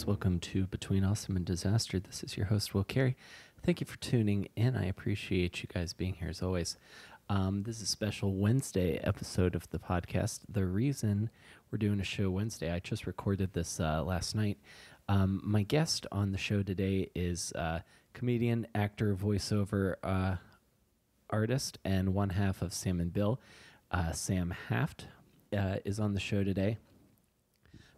Welcome to Between Awesome and Disaster. This is your host, Will Carey. Thank you for tuning in. I appreciate you guys being here as always. This is a special Wednesday episode of the podcast. The reason we're doing a show Wednesday, I just recorded this last night. My guest on the show today is comedian, actor, voiceover artist, and one half of Sam and Bill. Sam Haft is on the show today.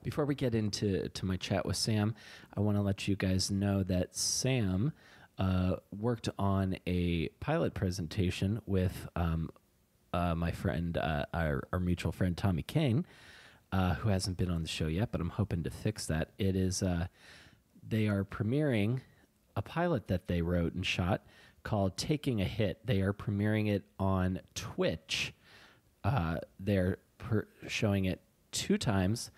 Before we get into my chat with Sam, I want to let you guys know that Sam worked on a pilot presentation with my friend, our mutual friend, Tommy Kayne, who hasn't been on the show yet, but I'm hoping to fix that. It is, they are premiering a pilot that they wrote and shot called Taking a Hit. They are premiering it on Twitch. They're showing it 2 times.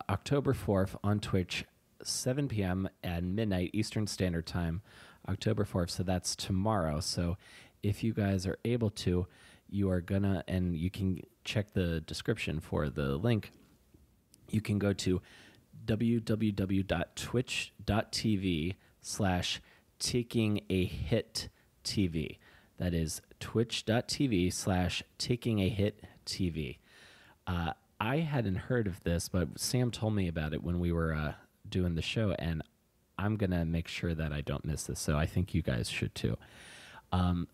October 4th on Twitch, 7 p.m. at midnight Eastern Standard Time, October 4th. So that's tomorrow. So if you guys are able to, you are gonna, and you can check the description for the link. You can go to www.twitch.tv/takingahit.tv. That is twitch.tv/takingahit.tv. I hadn't heard of this, but Sam told me about it when we were doing the show, and I'm going to make sure that I don't miss this, so I think you guys should too.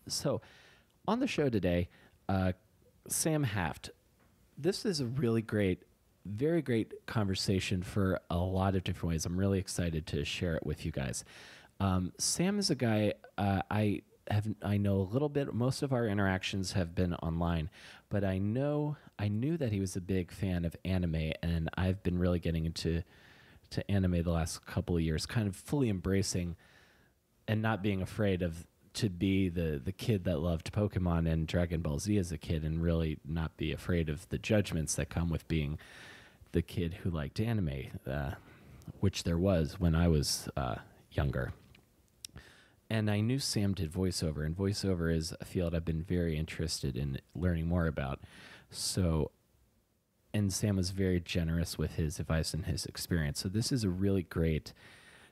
So on the show today, Sam Haft. This is a really great, very great conversation for a lot of different ways. I'm really excited to share it with you guys. Sam is a guy I know a little bit. Most of our interactions have been online, but I knew that he was a big fan of anime, and I've been really getting into anime the last couple of years, kind of fully embracing and not being afraid to be the kid that loved Pokemon and Dragon Ball Z as a kid, and really not be afraid of the judgments that come with being the kid who liked anime, which there was when I was younger. And I knew Sam did voiceover, and voiceover is a field I've been very interested in learning more about. So, and Sam was very generous with his advice and his experience. So this is a really great,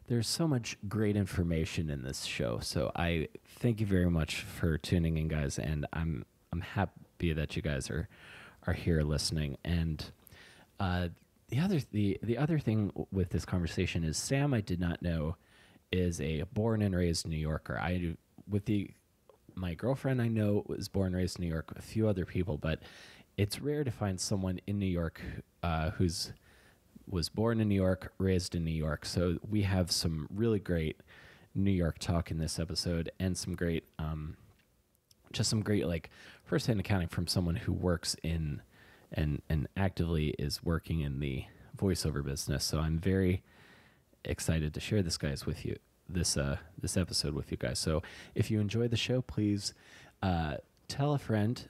there's so much great information in this show. So I thank you very much for tuning in, guys, and I'm happy that you guys are here listening. And the other thing with this conversation is Sam, I did not know, is a born and raised New Yorker. My girlfriend I know was born and raised in New York, a few other people, but it's rare to find someone in New York was born in New York, raised in New York. So we have some really great New York talk in this episode, and some great, just some great like firsthand accounting from someone who works in and actively is working in the voiceover business. So I'm very excited to share this episode with you guys. So if you enjoy the show, please tell a friend.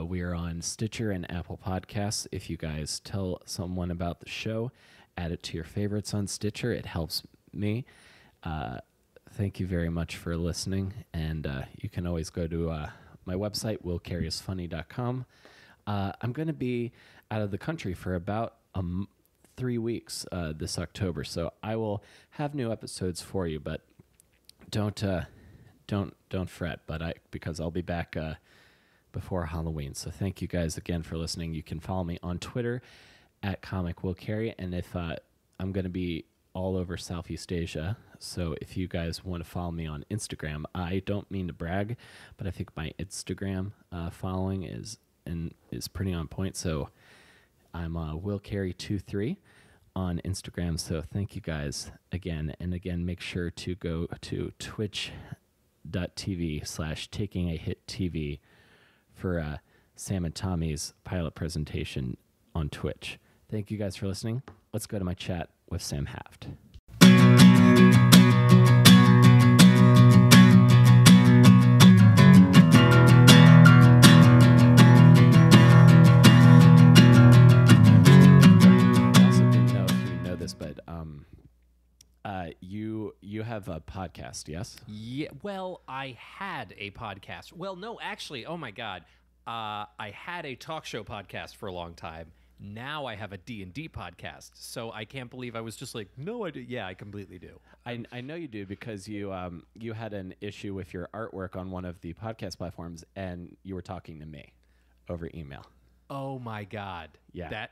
We are on Stitcher and Apple Podcasts. If you guys tell someone about the show, add it to your favorites on Stitcher. It helps me. Thank you very much for listening, and you can always go to my website, willcareyisfunny.com. I'm going to be out of the country for about 3 weeks this October, so I will have new episodes for you, but don't fret. Because I'll be back before Halloween. So thank you guys again for listening. You can follow me on Twitter at Comic Will Carey, and if I'm going to be all over Southeast Asia, so if you guys want to follow me on Instagram, I don't mean to brag, but I think my Instagram following is pretty on point. So I'm Will Carey 23 on Instagram. So thank you guys again. And again, make sure to go to twitch.tv/takingahit.tv for Sam and Tommy's pilot presentation on Twitch. Thank you guys for listening. Let's go to my chat with Sam Haft. You have a podcast, yes? Yeah. Well, I had a podcast. Well, no, actually, oh my God. I had a talk show podcast for a long time, Now I have a D&D podcast. So I can't believe I was just like, no, I do. Yeah, I completely do. I know you do because you had an issue with your artwork on one of the podcast platforms, and you were talking to me over email. Oh my God. Yeah.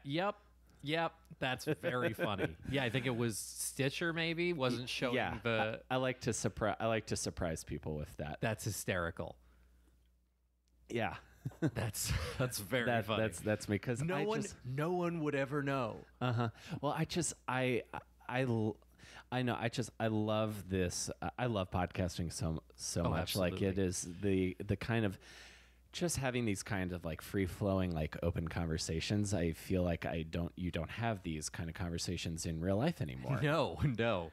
Yep. That's very funny. Yeah, I think it was Stitcher maybe wasn't showing the. I like to surprise people with that. That's hysterical. Yeah. That's very funny. That's me because no one would ever know. Well, I love this. I love podcasting so much. Absolutely. Like it is the kind of just having these kind of like free flowing, like open conversations. I feel like you don't have these kind of conversations in real life anymore. No.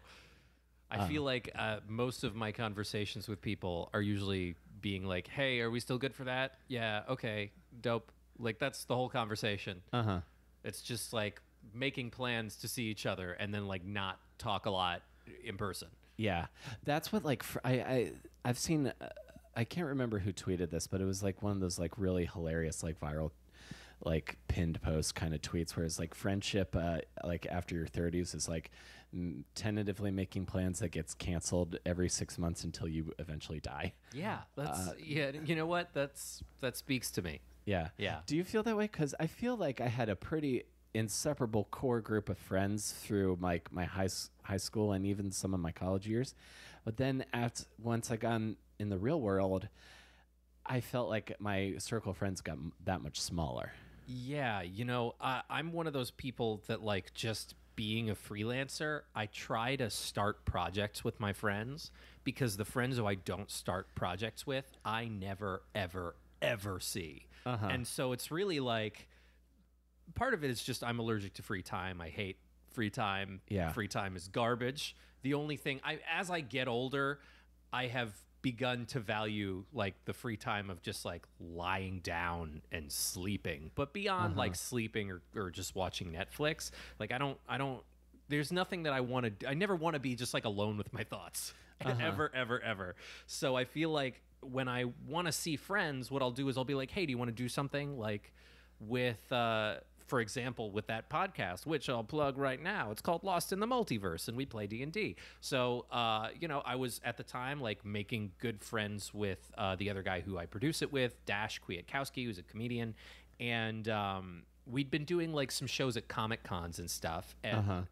I feel like most of my conversations with people are usually being like, hey, are we still good for that? Yeah. Okay. Dope. Like that's the whole conversation. It's just like making plans to see each other and then like not talk a lot in person. Yeah. That's what like, I've seen, I can't remember who tweeted this, but it was like one of those like really hilarious, like viral, like pinned post kind of tweets where it's like friendship, like after your 30s is like tentatively making plans that gets canceled every 6 months until you eventually die. Yeah. That's, you know what? that speaks to me. Yeah. Yeah. Do you feel that way? Because I feel like I had a pretty inseparable core group of friends through my high school and even some of my college years. But then once I got in the real world, I felt like my circle of friends got that much smaller. Yeah, I'm one of those people that like just being a freelancer, I try to start projects with my friends because the friends who I don't start projects with, I never, ever, ever see. And so it's really like, part of it is just I'm allergic to free time. I hate free time. Yeah. Free time is garbage. The only thing, as I get older, I have begun to value like the free time of just like lying down and sleeping, but beyond like sleeping or just watching Netflix, like I don't there's nothing that I never want to be just like alone with my thoughts ever. So I feel like when I want to see friends, what I'll do is I'll be like, hey, do you want to do something like with for example, with that podcast, which I'll plug right now, it's called Lost in the Multiverse, and we play D&D. So, I was at the time like making good friends with the other guy who I produce it with, Dash Kwiatkowski, who's a comedian, and we'd been doing like some shows at Comic Cons and stuff, and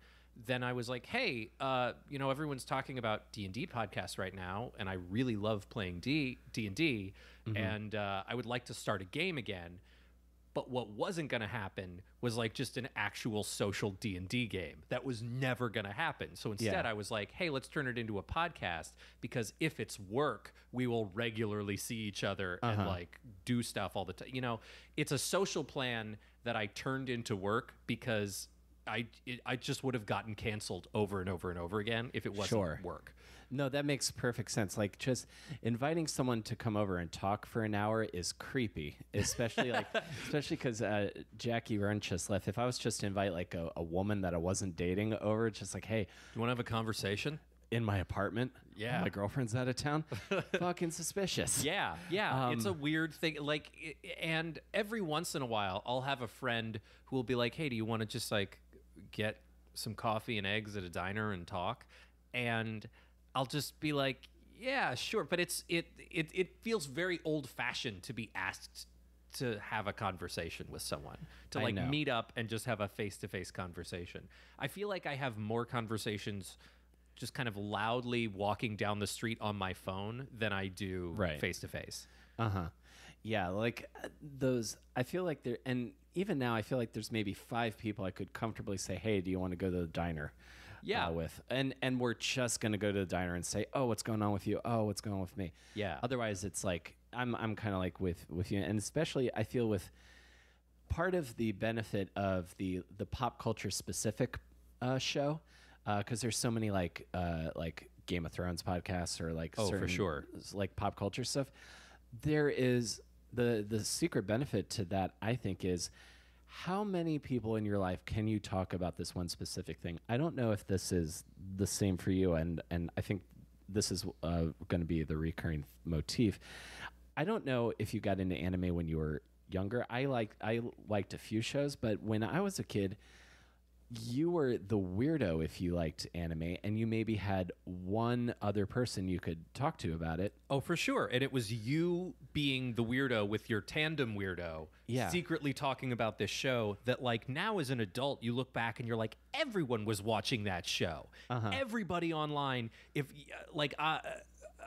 then I was like, hey, everyone's talking about D&D podcasts right now, and I really love playing D&D, and I would like to start a game again. But what wasn't going to happen was like just an actual social D&D game. That was never going to happen. So instead I was like, hey, let's turn it into a podcast because if it's work, we will regularly see each other and like do stuff all the time. It's a social plan that I turned into work because I just would have gotten canceled over and over and over again if it wasn't work. No, that makes perfect sense. Like just inviting someone to come over and talk for an hour is creepy, especially because Jackie Run just left. If I was just to invite like a woman that I wasn't dating over, just like, hey, you want to have a conversation in my apartment? Yeah, my girlfriend's out of town. Fucking suspicious. Yeah. It's a weird thing. Like, and every once in a while, I'll have a friend who will be like, hey, do you want to just like get some coffee and eggs at a diner and talk? And I'll just be like, yeah, sure. But it feels very old fashioned to be asked to have a conversation with someone, to like meet up and just have a face-to-face conversation. I feel like I have more conversations just kind of loudly walking down the street on my phone than I do face-to-face. Yeah, like those, I feel like there, and even now I feel like there's maybe 5 people I could comfortably say, hey, do you want to go to the diner with? And we're just going to go to the diner and say, oh, what's going on with you? Oh, what's going on with me? Yeah. Otherwise, it's like, I'm kind of like with you. And especially I feel with part of the benefit of the pop culture specific show, because there's so many like Game of Thrones podcasts or like certain, for sure, like pop culture stuff. There is the secret benefit to that, I think, is how many people in your life can you talk about this one specific thing? I don't know if this is the same for you, and I think this is going to be the recurring motif. I don't know if you got into anime when you were younger, I liked a few shows, but when I was a kid, you were the weirdo if you liked anime, and you maybe had one other person you could talk to about it. Oh, for sure. And it was you being the weirdo with your tandem weirdo, secretly talking about this show that, like, now as an adult, you look back and you're like, everyone was watching that show. Everybody online, if like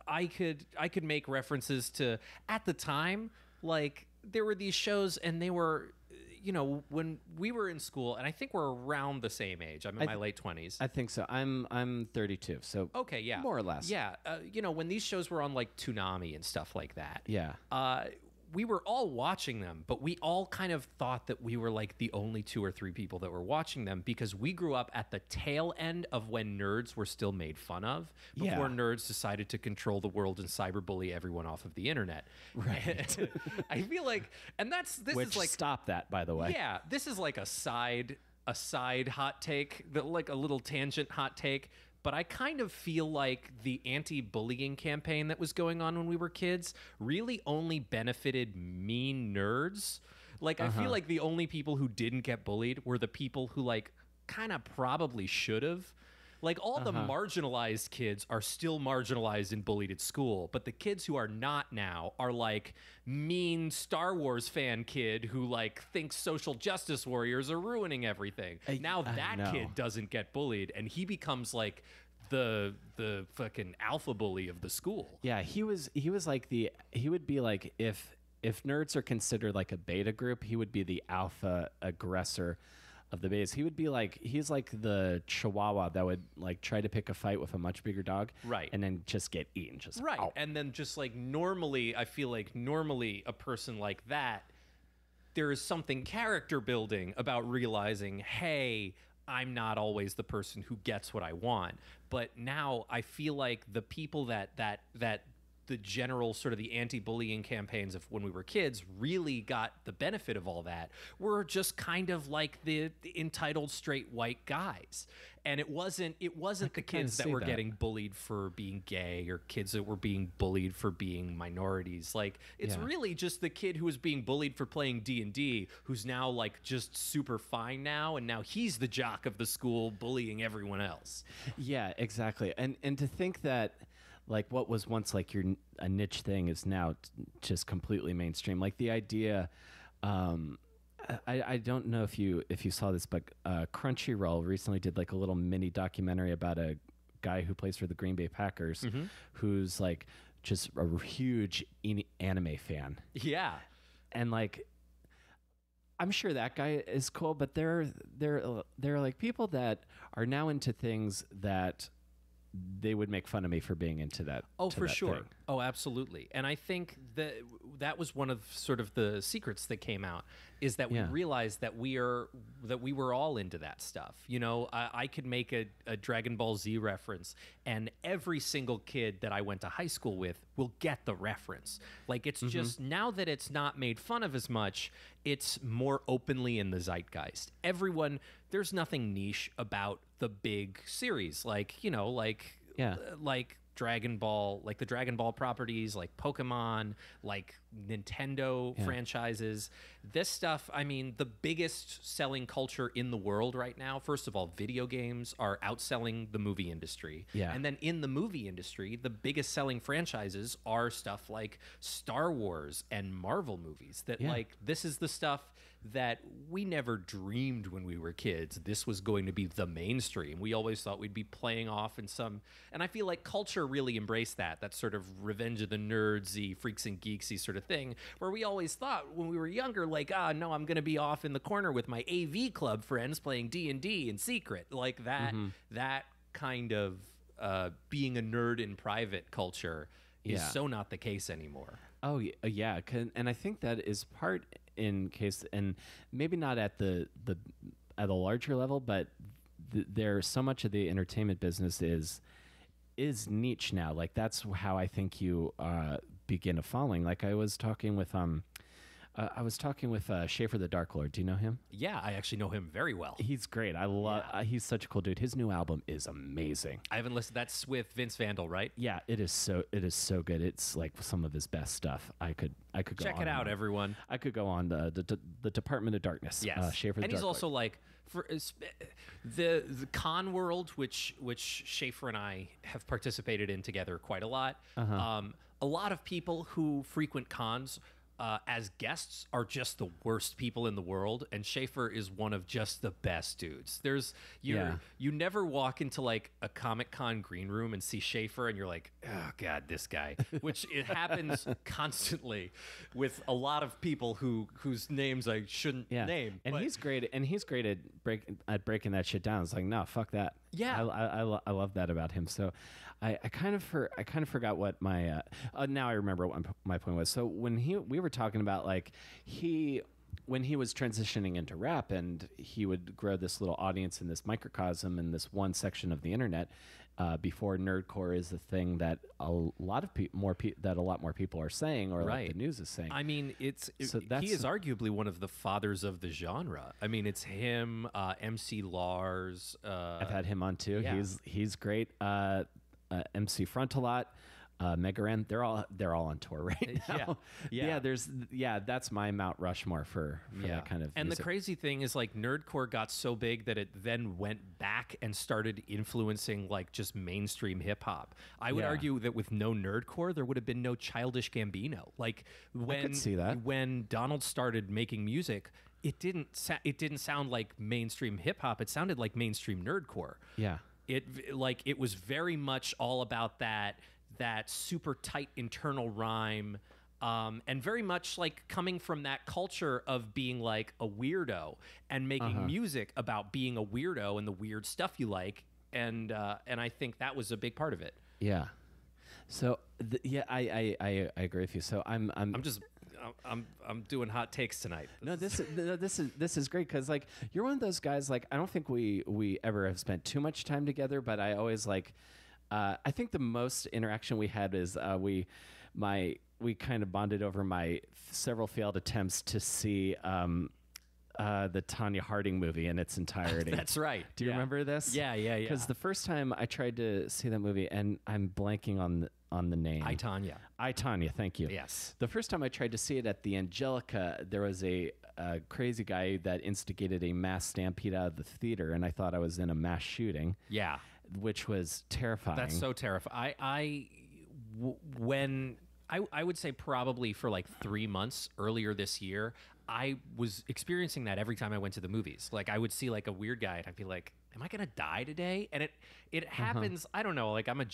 I could make references to, at the time, like, there were these shows and they were, you know, when we were in school, and I think we're around the same age. I'm in my late 20s. I think so. I'm 32, so okay, yeah, more or less. Yeah, you know, when these shows were on like Toonami and stuff like that. Yeah. We were all watching them, but we all kind of thought that we were like the only 2 or 3 people that were watching them because we grew up at the tail end of when nerds were still made fun of before nerds decided to control the world and cyberbully everyone off of the internet. Right. I feel like, and this is like, stop that, by the way. Yeah, this is like a side hot take, like a little tangent hot take. But I kind of feel like the anti-bullying campaign that was going on when we were kids really only benefited mean nerds. Like, I feel like the only people who didn't get bullied were the people who, like, kind of probably should have. Like, all the marginalized kids are still marginalized and bullied at school, but the kids who are not now are, like, mean Star Wars fan kid who, like, thinks social justice warriors are ruining everything. Now that kid doesn't get bullied, and he becomes, like, the fucking alpha bully of the school. Yeah, he was like he would be like, if nerds are considered like a beta group, he would be the alpha aggressor of the base. He would be like, he's like the chihuahua that would like try to pick a fight with a much bigger dog, right, and then just get eaten, just right. Ow. And then just like normally, I feel like normally a person like that, there is something character building about realizing, hey, I'm not always the person who gets what I want. But now I feel like the people that the general sort of the anti-bullying campaigns of when we were kids really got the benefit of all that were just kind of like the entitled straight white guys. And it wasn't the kids that were getting bullied for being gay or kids that were being bullied for being minorities. Like, it's really just the kid who was being bullied for playing D&D who's now like just super fine now, and now he's the jock of the school bullying everyone else. Yeah, exactly. And to think that like what was once like a niche thing is now just completely mainstream. Like the idea, I don't know if you saw this, but Crunchyroll recently did like a little mini documentary about a guy who plays for the Green Bay Packers, who's like just a huge anime fan. Yeah, and like, I'm sure that guy is cool, but there are like people that are now into things that they would make fun of me for being into that. Oh, for sure. Thing. Oh, absolutely. And I think that was one of sort of the secrets that came out, is that we realized that we were all into that stuff. You know, I could make a Dragon Ball Z reference, and every single kid that I went to high school with will get the reference. Like, it's just now that it's not made fun of as much, it's more openly in the zeitgeist. Everyone, there's nothing niche about the big series, like, you know, like Dragon Ball, like the Dragon Ball properties, like Pokemon, like Nintendo franchises. This stuff, I mean, the biggest selling culture in the world right now, first of all, video games are outselling the movie industry. Yeah. And then in the movie industry, the biggest selling franchises are stuff like Star Wars and Marvel movies that like, this is the stuff that we never dreamed when we were kids this was going to be the mainstream. We always thought we'd be playing off in some, and I feel like culture really embraced that sort of Revenge of the Nerdsy, Freaks and Geeksy sort of thing, where we always thought when we were younger, like, no, I'm going to be off in the corner with my AV club friends playing D&D in secret. Like that, that kind of being a nerd in private culture is so not the case anymore. Oh, yeah. And I think that is part in case, and maybe not at the at a larger level, but there's so much of the entertainment business is niche now. Like, that's how I think you begin a following. Like, I was talking with I was talking with Schaefer the Dark Lord. Do you know him? Yeah, I actually know him very well. He's great. I love. He's such a cool dude. His new album is amazing. I haven't listened. That's with Vince Vandal, right? Yeah, it is so good. It's like some of his best stuff. I could go Check on it out, and on. everyone. I could go on the Department of Darkness. Yes, Schaefer the and he's Dark also Lord. like for the con world, which Schaefer and I have participated in together quite a lot. A lot of people who frequent cons as guests are just the worst people in the world, and Schaefer is one of just the best dudes. You never walk into like a Comic-Con green room and see Schaefer and you're like, oh god, this guy, which it happens constantly with a lot of people whose names I shouldn't name. And he's great. And he's great at breaking that shit down. It's like, no, fuck that. Yeah. I love that about him. So I kind of forgot what my now I remember what my point was. So when we were talking about like when he was transitioning into rap and he would grow this little audience in this microcosm in this one section of the internet before Nerdcore is the thing that a lot more people are saying, or like the news is saying. I mean, he is arguably one of the fathers of the genre. I mean, it's him, MC Lars. I've had him on too. Yeah. He's great. MC Frontalot, Megaran, they're all on tour right now. That's my Mount Rushmore for that kind of and music. the crazy thing is like Nerdcore got so big that it then went back and started influencing like just mainstream hip hop. I would argue that with no Nerdcore there would have been no Childish Gambino. Like I could see that. when Donald started making music, it didn't sound like mainstream hip hop, it sounded like mainstream Nerdcore. Yeah. It was very much all about that super tight internal rhyme, and very much like coming from that culture of being like a weirdo and making music about being a weirdo and the weird stuff you like, and I think that was a big part of it. Yeah. So I agree with you. So I'm doing hot takes tonight. No, this is great because like you're one of those guys. Like I don't think we ever have spent too much time together, but I always like. I think the most interaction we had is we kind of bonded over my several failed attempts to see the Tonya Harding movie in its entirety. That's right. Do you remember this? Yeah. Because the first time I tried to see that movie, and I'm blanking on the name. I, Tonya. Thank you. Yes. The first time I tried to see it at the Angelica, there was a crazy guy that instigated a mass stampede out of the theater, and I thought I was in a mass shooting. Yeah. Which was terrifying. That's so terrifying. I would say probably for like 3 months earlier this year, I was experiencing that every time I went to the movies. Like I would see like a weird guy and I'd be like, am I going to die today? And it happens. I don't know. Like I'm a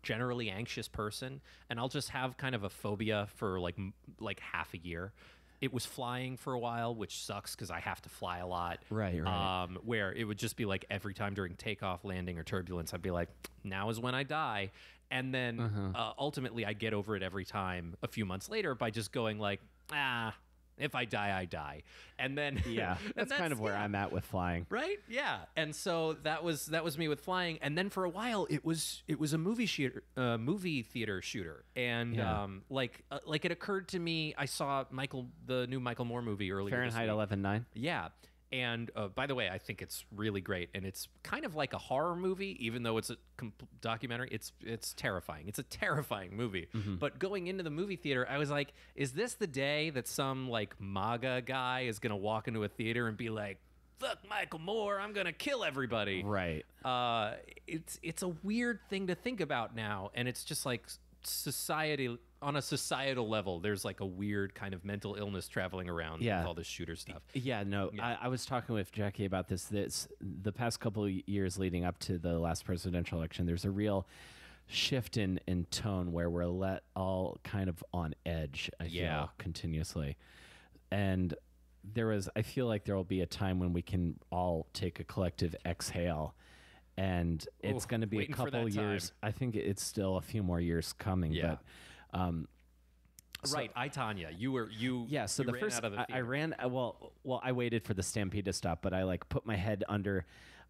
generally anxious person, and I'll just have kind of a phobia for like half a year. It was flying for a while, which sucks because I have to fly a lot. Right. Where it would just be like every time during takeoff, landing, or turbulence, I'd be like, now is when I die. And then ultimately I'd get over it every time a few months later by just going like, if I die, I die. And then that's kind of where I'm at with flying. Right? Yeah. And so that was me with flying. And then for a while it was a movie theater shooter. And like it occurred to me, I saw the new Michael Moore movie earlier. Fahrenheit 11/9. Yeah. And by the way, I think it's really great, and it's kind of like a horror movie, even though it's a documentary. It's terrifying. It's a terrifying movie. Mm-hmm. But going into the movie theater, I was like, "Is this the day that some like MAGA guy is gonna walk into a theater and be like, 'Fuck Michael Moore, I'm gonna kill everybody'?" Right. It's a weird thing to think about now, and it's just like society. On a societal level, there's like a weird kind of mental illness traveling around with all this shooter stuff. I was talking with Jackie about this the past couple of years leading up to the last presidential election. There's a real shift in tone where we're all kind of on edge, I feel, continuously. And I feel like there will be a time when we can all take a collective exhale, and it's going to be a couple years. I think it's still a few more years coming, but right, I, Tonya, So the first, out of the I ran. I waited for the stampede to stop, but I like put my head under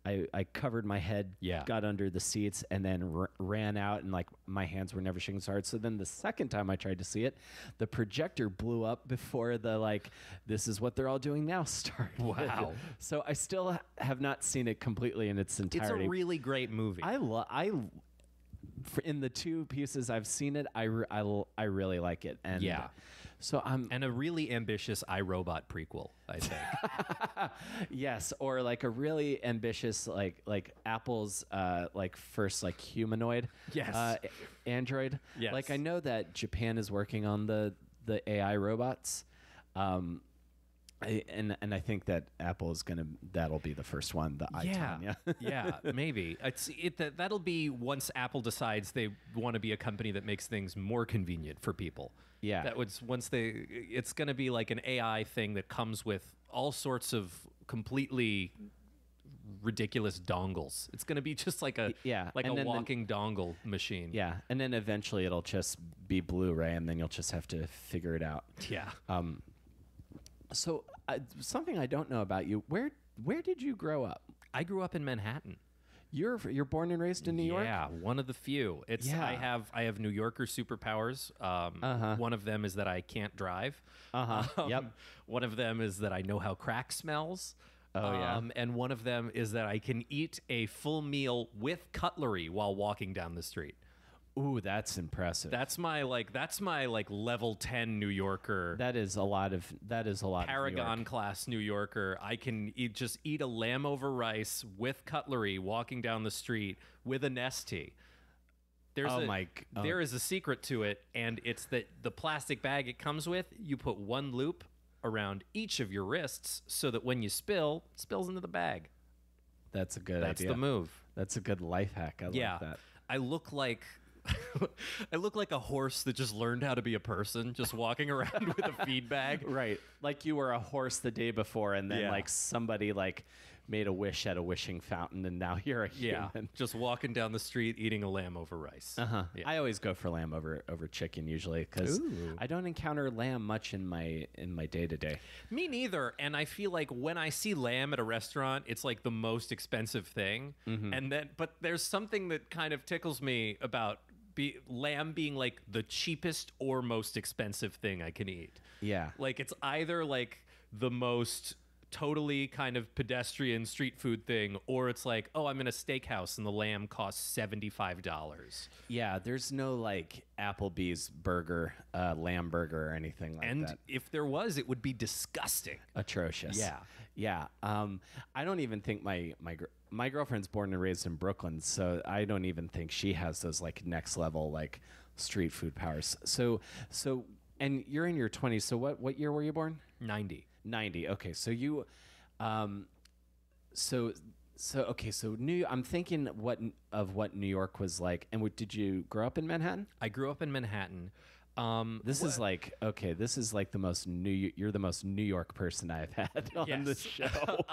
I covered my head, got under the seats, and then ran out, and like my hands were never shaking so hard. So then the second time I tried to see it, the projector blew up before the like, this is what they're all doing now started. Wow. So I still have not seen it completely in its entirety. It's a really great movie. In the two pieces I've seen it, I really like it. And so and a really ambitious iRobot prequel, I think. Yes, or like a really ambitious like Apple's like first like humanoid android. Yes. Like I know that Japan is working on the AI robots. And I think that Apple is that'll be the first one, the iTunes. Yeah, maybe. That'll be once Apple decides they want to be a company that makes things more convenient for people. Yeah. It's going to be like an AI thing that comes with all sorts of completely ridiculous dongles. It's going to be just like a walking dongle machine. Yeah, and then eventually it'll just be Blu-ray, and then you'll just have to figure it out. Yeah. So something I don't know about you, where did you grow up? I grew up in Manhattan. You're born and raised in New York? Yeah, one of the few. I have New Yorker superpowers. One of them is that I can't drive. One of them is that I know how crack smells. And one of them is that I can eat a full meal with cutlery while walking down the street. Ooh, that's impressive. That's my level 10 New Yorker. That is a lot. Paragon class New Yorker. I can eat a lamb over rice with cutlery walking down the street with a Nestea. There is a secret to it, and it's that the plastic bag it comes with, you put one loop around each of your wrists so that when you it spills into the bag. That's a good idea. That's the move. That's a good life hack. I like that. I look like a horse that just learned how to be a person, just walking around with a feed bag. Right. Like you were a horse the day before, and then like somebody like made a wish at a wishing fountain, and now you're a human. Yeah. Just walking down the street eating a lamb over rice. Yeah. I always go for lamb over chicken usually because I don't encounter lamb much in my day to day. Me neither. And I feel like when I see lamb at a restaurant, it's like the most expensive thing. But there's something that kind of tickles me about lamb being like the cheapest or most expensive thing I can eat. Yeah. Like it's either like the most totally kind of pedestrian street food thing, or it's like, oh, I'm in a steakhouse and the lamb costs $75. Yeah, there's no like Applebee's burger, lamb burger or anything like that. And if there was, it would be disgusting. Atrocious. Yeah. Yeah. I don't even think my girlfriend's born and raised in Brooklyn, so I don't even think she has those like next level like street food powers. So and you're in your 20s. So what year were you born? 90. Okay. So you so I'm thinking what New York was like. And did you grow up in Manhattan? I grew up in Manhattan. This is like the most you're the most New York person I've had on this show.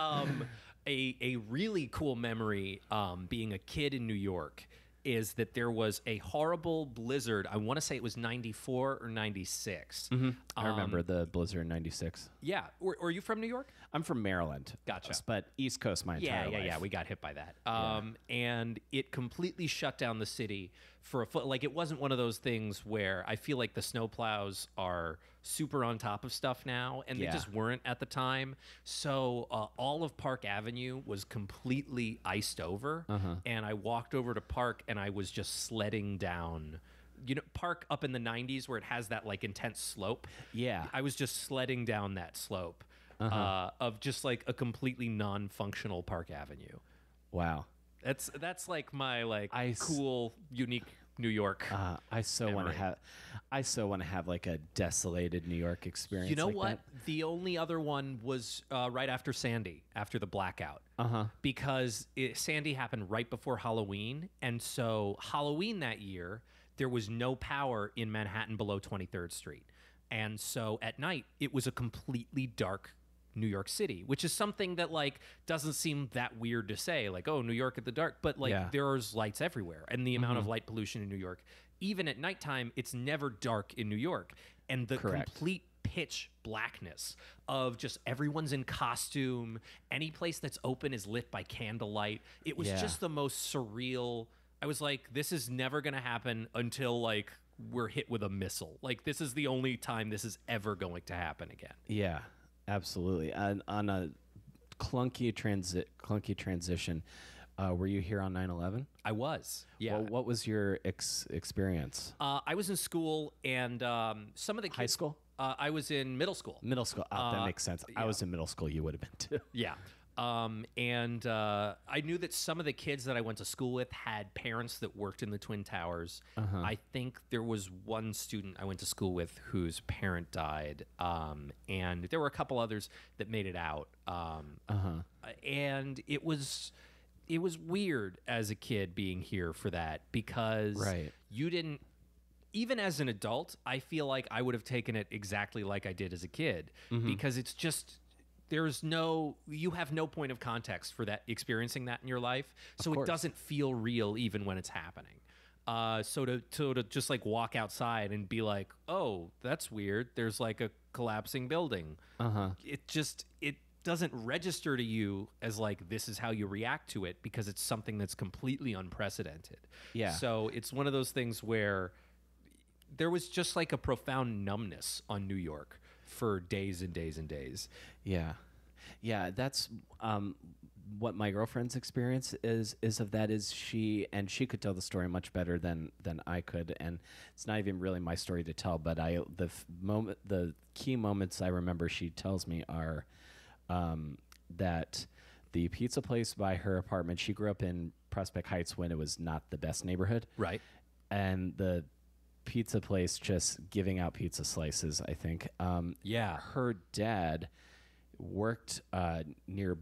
A really cool memory being a kid in New York is that there was a horrible blizzard. I want to say it was 94 or 96. I remember the blizzard in 96. Yeah. Were you from New York? I'm from Maryland. Gotcha. But East Coast my entire life. Yeah. We got hit by that. And it completely shut down the city for a foot. Like, it wasn't one of those things where I feel like the snowplows are super on top of stuff now, and they just weren't at the time. So all of Park Avenue was completely iced over, and I walked over to Park, and I was just sledding down. You know, Park up in the 90s where it has that like intense slope. Yeah. I was just sledding down that slope of just like a completely non-functional Park Avenue. Wow. That's like my cool, unique New York. I so want to have like a desolated New York experience. You know like what? That. The only other one was right after Sandy, after the blackout. Because Sandy happened right before Halloween, and so Halloween that year there was no power in Manhattan below 23rd Street, and so at night it was a completely dark New York City, which is something that like doesn't seem that weird to say, like, oh, New York at the dark, but like there's lights everywhere, and the amount of light pollution in New York, even at nighttime, it's never dark in New York, and the complete pitch blackness of just everyone's in costume. Any place that's open is lit by candlelight. It was just the most surreal. I was like, this is never going to happen until like we're hit with a missile. Like this is the only time this is ever going to happen again. Yeah, absolutely. On a clunky transition, were you here on 9/11? I was. Yeah. Well, what was your experience? I was in school, and some of the kids, High school? I was in middle school. Middle school. That makes sense. I was in middle school. You would have been too. Yeah. And I knew that some of the kids that I went to school with had parents that worked in the Twin Towers. I think there was one student I went to school with whose parent died, and there were a couple others that made it out. And it was weird as a kid being here for that because you didn't. Even as an adult, I feel like I would have taken it exactly like I did as a kid because it's just. You have no point of context for that, experiencing that in your life. So it doesn't feel real even when it's happening. So to just like walk outside and be like, oh, that's weird. There's like a collapsing building. It doesn't register to you as like, this is how you react to it because it's something that's completely unprecedented. Yeah. So it's one of those things where there was just like a profound numbness on New York for days and days and days. Yeah. That's what my girlfriend's experience is of that. Is she could tell the story much better than I could, and it's not even really my story to tell. But the key moments I remember she tells me are that the pizza place by her apartment. She grew up in Prospect Heights when it was not the best neighborhood, right? And the pizza place just giving out pizza slices, I think. Her dad worked near,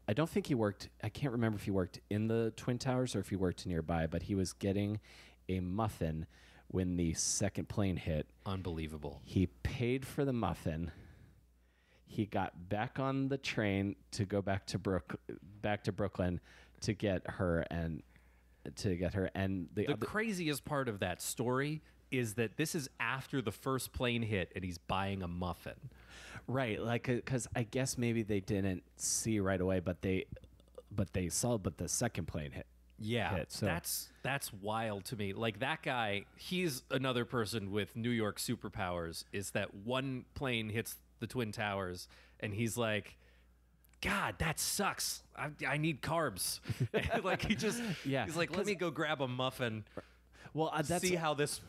I don't think he worked, I can't remember if he worked in the Twin Towers or if he worked nearby, but he was getting a muffin when the second plane hit. Unbelievable. He paid for the muffin. He got back on the train to go back to Brooklyn to get her, and the craziest part of that story is that this is after the first plane hit and he's buying a muffin. Right, like because I guess maybe they didn't see right away, but the second plane hit. Yeah, so that's wild to me. Like that guy, he's another person with New York superpowers. Is that one plane hits the Twin Towers and he's like, God, that sucks. I need carbs. Like he's like, let me go grab a muffin. Well, see how this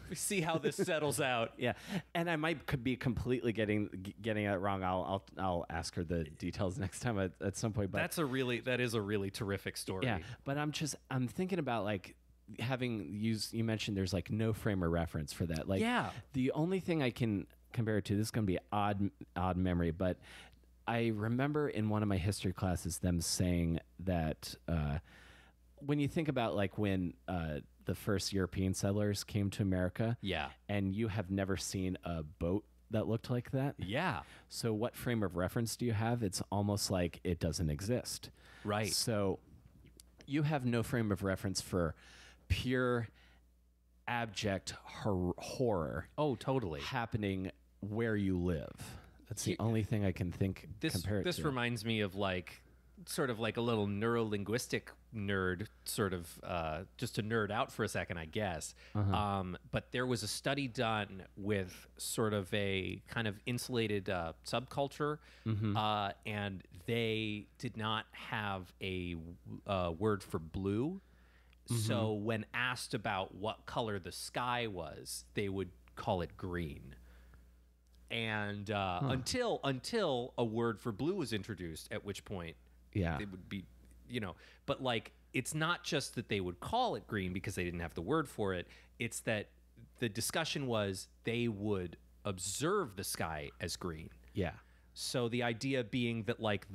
settles out. Yeah, and I might be completely getting it wrong. I'll ask her the details next time at some point. But that is a really terrific story. Yeah, but I'm thinking about like you mentioned there's like no frame of reference for that. Like, the only thing I can compare it to, this is going to be odd memory, but I remember in one of my history classes them saying that when you think about like when the first European settlers came to America, and you have never seen a boat that looked like that. Yeah. So what frame of reference do you have? It's almost like it doesn't exist. Right. So you have no frame of reference for pure abject horror. Oh, totally. Happening where you live. That's the only thing I can compare it to. This reminds me of like sort of like a little NeuroLinguistic nerd, sort of just to nerd out for a second, I guess. But there was a study done with sort of a kind of insulated subculture, and they did not have a word for blue. So when asked about what color the sky was, they would call it green. And until a word for blue was introduced, at which point it would be, but like, it's not just that they would call it green because they didn't have the word for it. It's that the discussion was they would observe the sky as green. Yeah. So the idea being that like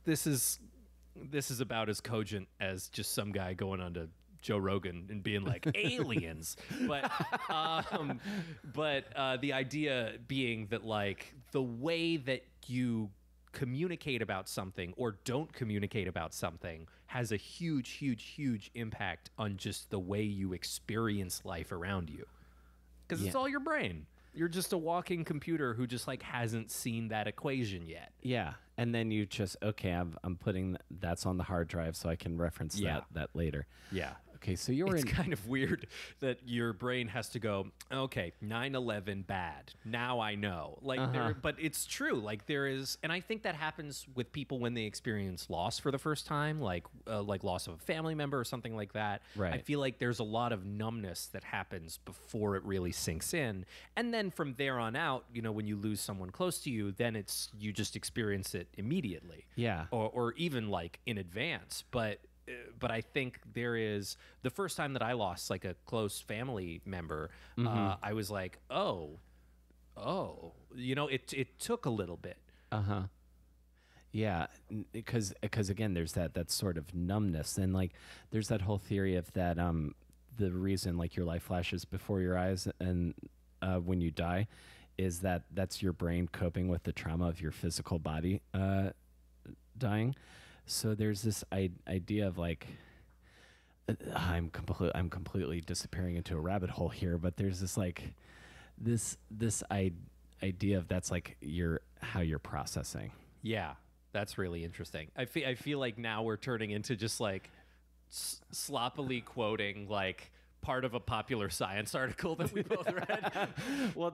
this is about as cogent as just some guy going onto Joe Rogan and being like aliens, but the idea being that like the way that you communicate about something or don't communicate about something has a huge impact on just the way you experience life around you, because it's all your brain. You're just a walking computer who just like hasn't seen that equation yet. Yeah. And then you just, okay, I'm putting that's on the hard drive so I can reference that later. Yeah. Okay, so you're It's kind of weird that your brain has to go, okay, 9/11 bad. Now I know. Like, but it's true. Like there is, and I think that happens with people when they experience loss for the first time, like loss of a family member or something like that. Right. I feel like there's a lot of numbness that happens before it really sinks in, and then from there on out, you know, when you lose someone close to you, then you just experience it immediately. Yeah. Or even like in advance, but I think there is the first time that I lost like a close family member, I was like, oh, you know, it took a little bit. Yeah, because again, there's that sort of numbness, and like there's that whole theory of that the reason like your life flashes before your eyes and when you die is that's your brain coping with the trauma of your physical body dying. So there's this idea of like, I'm completely disappearing into a rabbit hole here, but there's this like, this idea of that's like how you're processing. Yeah, that's really interesting. I feel like now we're turning into just like sloppily quoting like part of a popular science article that we both read. Well,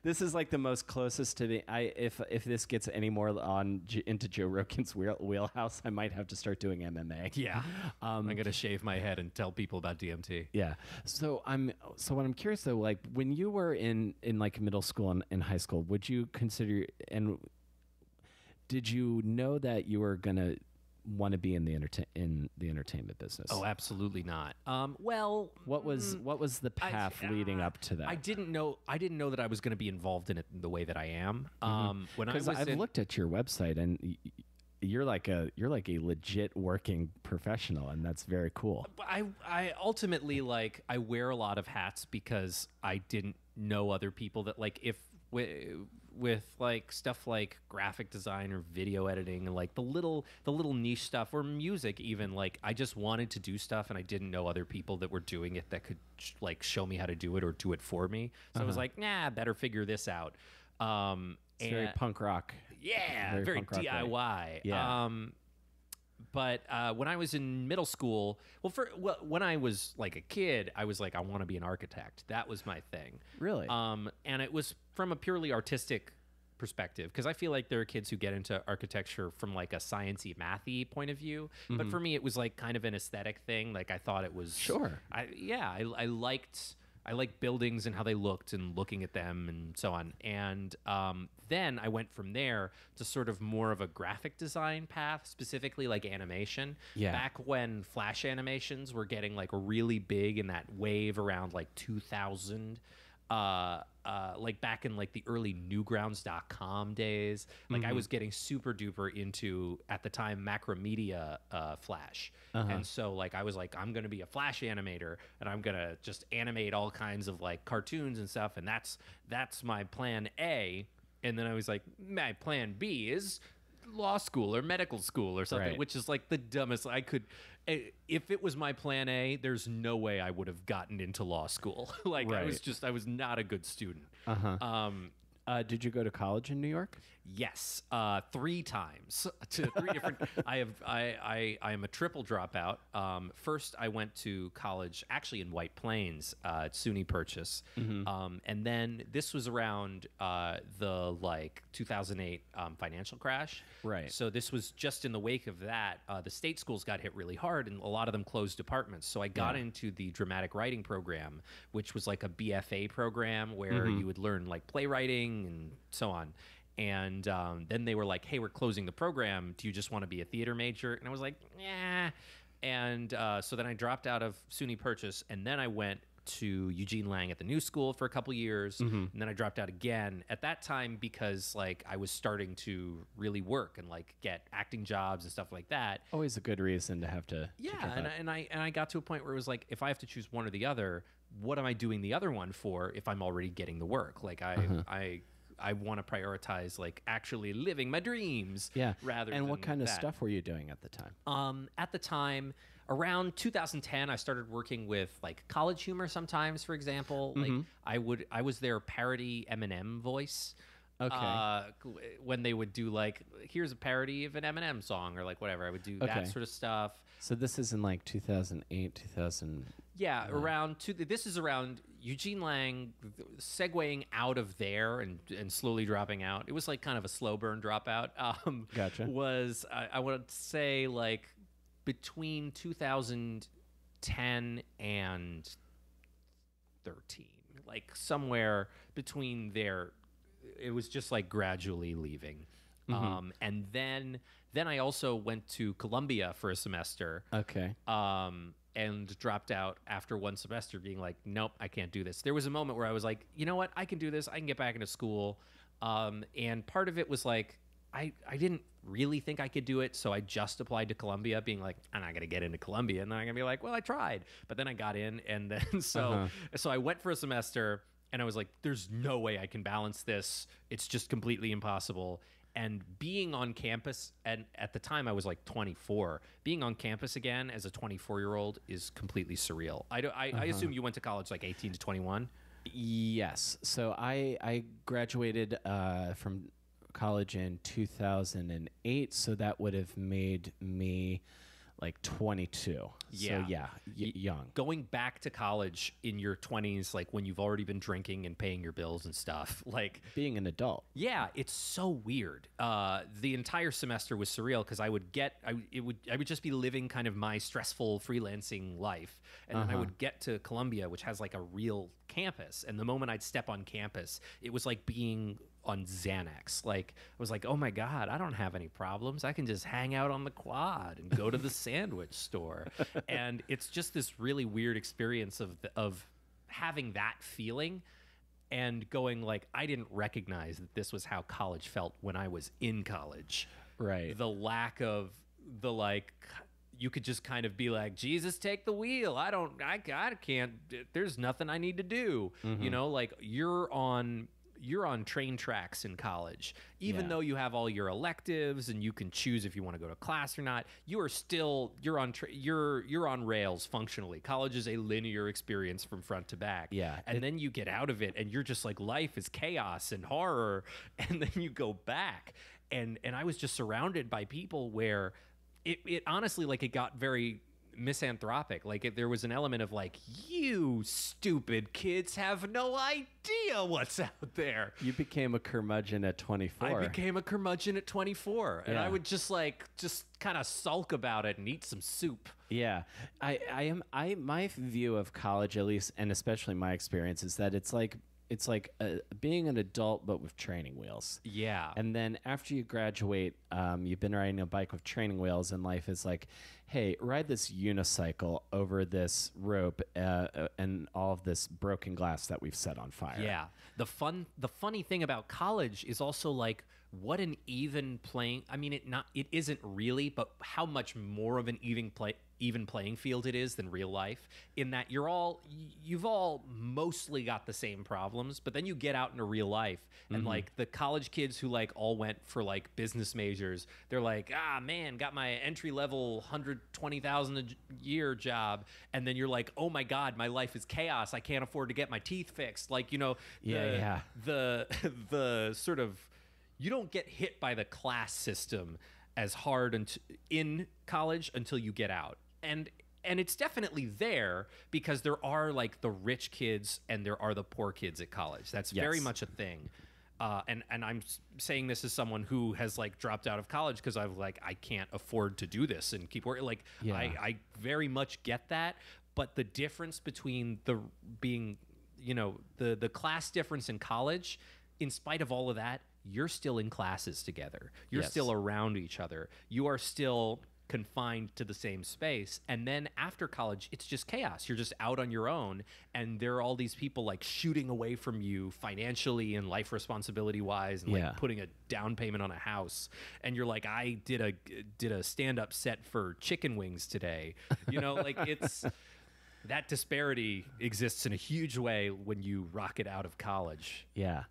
this is like the most closest to the. If this gets any more into Joe Rogan's wheelhouse, I might have to start doing MMA. Yeah, I'm gonna shave my head and tell people about DMT. Yeah. So what I'm curious though, like when you were in like middle school and in high school, would you consider did you know that you were gonna want to be in the entertainment business? Oh, absolutely not. Well, what was the path leading up to that? I didn't know that I was going to be involved in it the way that I am. Because I've looked at your website and you're like a legit working professional, and that's very cool. I ultimately like I wear a lot of hats because I didn't know other people that like if with like stuff like graphic design or video editing and like the little niche stuff or music even, like I just wanted to do stuff and I didn't know other people that were doing it that could like show me how to do it or do it for me. So I was like, nah, better figure this out. It's very punk rock. Yeah, very DIY. Right? Yeah. But when I was in middle school, when I was like a kid, I was like, I want to be an architect. That was my thing. Really? And it was from a purely artistic perspective, because I feel like there are kids who get into architecture from like a sciencey, mathy point of view. But for me, it was like kind of an aesthetic thing. Like I thought it was I liked buildings and how they looked and looking at them and so on. And then I went from there to sort of more of a graphic design path, specifically like animation. Yeah. Back when Flash animations were getting like really big in that wave around like 2000. Like back in like the early Newgrounds.com days, like I was getting super duper into at the time Macromedia Flash, and so like I was like, I'm gonna be a Flash animator and I'm gonna just animate all kinds of like cartoons and stuff, and that's my plan A. And then I was like, my plan B is law school or medical school or something, which is like the dumbest I could. If it was my plan A, there's no way I would have gotten into law school. Like I was not a good student. Did you go to college in New York? Yes, 3 times to 3 different. I am a triple dropout. First, I went to college actually in White Plains at SUNY Purchase, and then this was around the like 2008 financial crash. Right. So this was just in the wake of that. The state schools got hit really hard, and a lot of them closed departments. So I got into the dramatic writing program, which was like a BFA program where you would learn like playwriting and so on. And then they were like, hey, we're closing the program. Do you just want to be a theater major? And I was like, nah. And so then I dropped out of SUNY Purchase, and then I went to Eugene Lang at the New School for a couple years, and then I dropped out again at that time because like I was starting to really work and like get acting jobs and stuff like that. Always a good reason to have to. Yeah, and I got to a point where it was like, if I have to choose one or the other, what am I doing the other one for if I'm already getting the work? Like I want to prioritize like actually living my dreams. Yeah. Rather. And than what kind of that. stuff were you doing at the time? At the time, around 2010, I started working with like College Humor sometimes, for example. Like I was their parody Eminem voice. Okay. When they would do like, here's a parody of an Eminem song or like whatever, I would do that sort of stuff. So this is in like 2008, 2000. Yeah, this is around Eugene Lang segueing out of there and slowly dropping out. It was like kind of a slow burn dropout. Gotcha. Was I would say like between 2010 and 13, like somewhere between there. It was just like gradually leaving. And then I also went to Columbia for a semester. Okay. And dropped out after one semester being like, nope, I can't do this. There was a moment where I was like, you know what? I can do this. I can get back into school. And part of it was like, I didn't really think I could do it. So I just applied to Columbia being like, I'm not going to get into Columbia. And then I'm going to be like, well, I tried. But then I got in. And then so I went for a semester and I was like, there's no way I can balance this. It's just completely impossible. And being on campus, and at the time I was like 24, being on campus again as a 24-year-old is completely surreal. I assume you went to college like 18 to 21? Yes. So I graduated from college in 2008, so that would have made me like 22. Yeah. So yeah, young. Going back to college in your 20s, like when you've already been drinking and paying your bills and stuff, like being an adult. Yeah, it's so weird. The entire semester was surreal because I would just be living kind of my stressful freelancing life, and then I would get to Columbia, which has like a real campus, and the moment I'd step on campus, it was like being on Xanax. Like I was like, oh my God, I don't have any problems. I can just hang out on the quad and go to the sandwich store. And it's just this really weird experience of having that feeling and going like, I didn't recognize that this was how college felt when I was in college. Right. The lack of the like, you could just kind of be like, Jesus, take the wheel. I can't, there's nothing I need to do. You know, like you're on train tracks in college, even though you have all your electives and you can choose if you want to go to class or not. You're on rails functionally. College is a linear experience from front to back. Yeah, and then you get out of it, and you're just like, life is chaos and horror. And then you go back, and I was just surrounded by people where it honestly, like, it got very misanthropic. Like there was an element of like, you stupid kids have no idea what's out there. You became a curmudgeon at 24. I became a curmudgeon at 24, and I would just kind of sulk about it and eat some soup. Yeah, my view of college, at least, and especially my experience, is that it's like being an adult but with training wheels. Yeah. And then after you graduate, you've been riding a bike with training wheels, and life is like, hey, ride this unicycle over this rope and all of this broken glass that we've set on fire. Yeah. The funny thing about college is also like, what an even playing. I mean, it isn't really, but how much more of an even playing field it is than real life, in that you've all mostly got the same problems, but then you get out into real life, and like the college kids who like all went for like business majors, they're like, man, got my entry level $120,000 a year job, and then you're like, oh my God, my life is chaos. I can't afford to get my teeth fixed. Like, you know, the sort of, you don't get hit by the class system as hard in college until you get out. And it's definitely there, because there are like the rich kids and there are the poor kids at college. That's very much a thing. And I'm saying this as someone who has like dropped out of college because I can't afford to do this and keep working. Like, I very much get that. But the difference between the class difference in college, in spite of all of that, you're still in classes together. You're still around each other. You are still confined to the same space. And then after college, it's just chaos. You're just out on your own, and there are all these people like shooting away from you financially and life responsibility wise, and like putting a down payment on a house. And you're like, I did a stand-up set for chicken wings today. You know, like it's that disparity exists in a huge way when you rocket out of college. Yeah.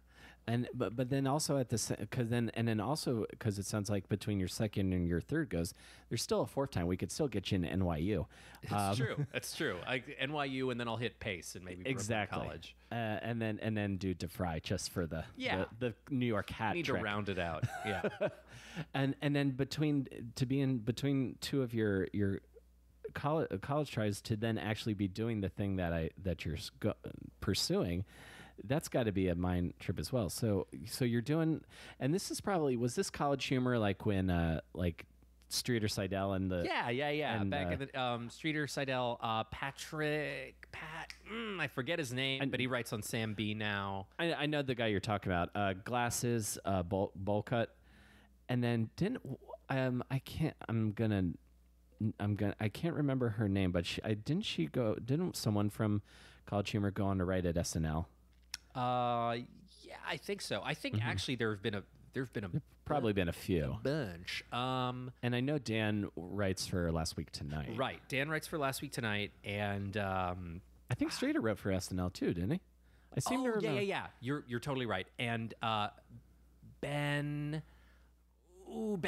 But then also at the because then also because it sounds like between your second and your third goes, there's still a fourth time we could still get you into NYU. It's true. That's true. NYU, and then I'll hit Pace and maybe Brooklyn College. And then do DeFry just for the New York hat. Need trick. to round it out. Yeah. and then between two of your college tries to then actually be doing the thing that you're pursuing. That's got to be a mind trip as well. So you're doing, and this is probably, was this College Humor like when like Streeter Seidel and the and, back in the Streeter Seidel, Pat, I forget his name, but he writes on Sam B now. I know the guy you're talking about. Glasses, bowl cut, and then I can't remember her name, but didn't someone from College Humor go on to write at SNL? Yeah, I think so. I think actually there've probably been a few bunch. And I know Dan writes for Last Week Tonight. Right, Dan writes for Last Week Tonight, and I think Streeter wrote for SNL too, didn't he? I seem to remember. Yeah. You're totally right. And Ben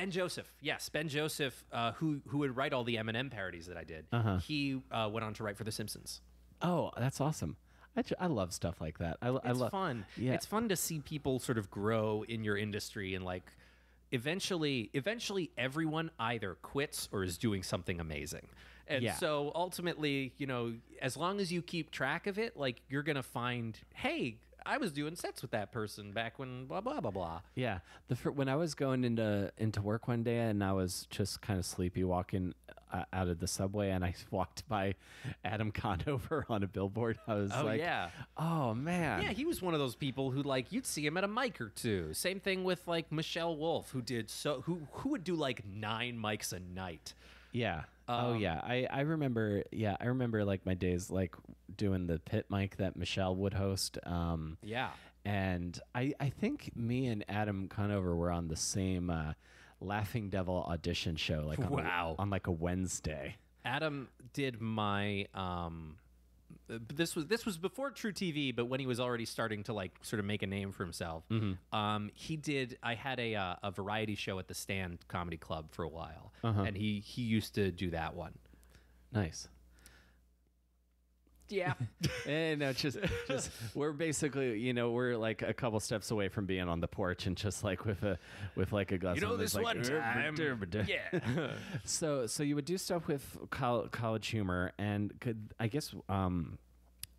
Joseph. Yes, Ben Joseph, who would write all the Eminem parodies that I did. He went on to write for The Simpsons. Oh, that's awesome. I love stuff like that. It's fun. Yeah. It's fun to see people sort of grow in your industry, and like eventually everyone either quits or is doing something amazing. And so ultimately, as long as you keep track of it, like you're going to find, hey, I was doing sets with that person back when blah, blah, blah, blah. Yeah. When I was going into work one day and I was just kind of sleepy walking out of the subway and I walked by Adam Conover on a billboard, I was oh, man. Yeah, he was one of those people who, like, you'd see him at a mic or two. Same thing with, like, Michelle Wolf, who would do, like, 9 mics a night. Yeah. I remember. Yeah, I remember like my days like doing the pit mic that Michelle would host. And I think me and Adam Conover were on the same Laughing Devil audition show, like on like a Wednesday. Adam did my. This was before True TV, but when he was already starting to like sort of make a name for himself. He did. I had a variety show at the Stand Comedy Club for a while, and he used to do that one. Nice. Yeah. And just we're basically, we're like a couple steps away from being on the porch and just like with like a glass. This like, one time. Yeah. So you would do stuff with College Humor, and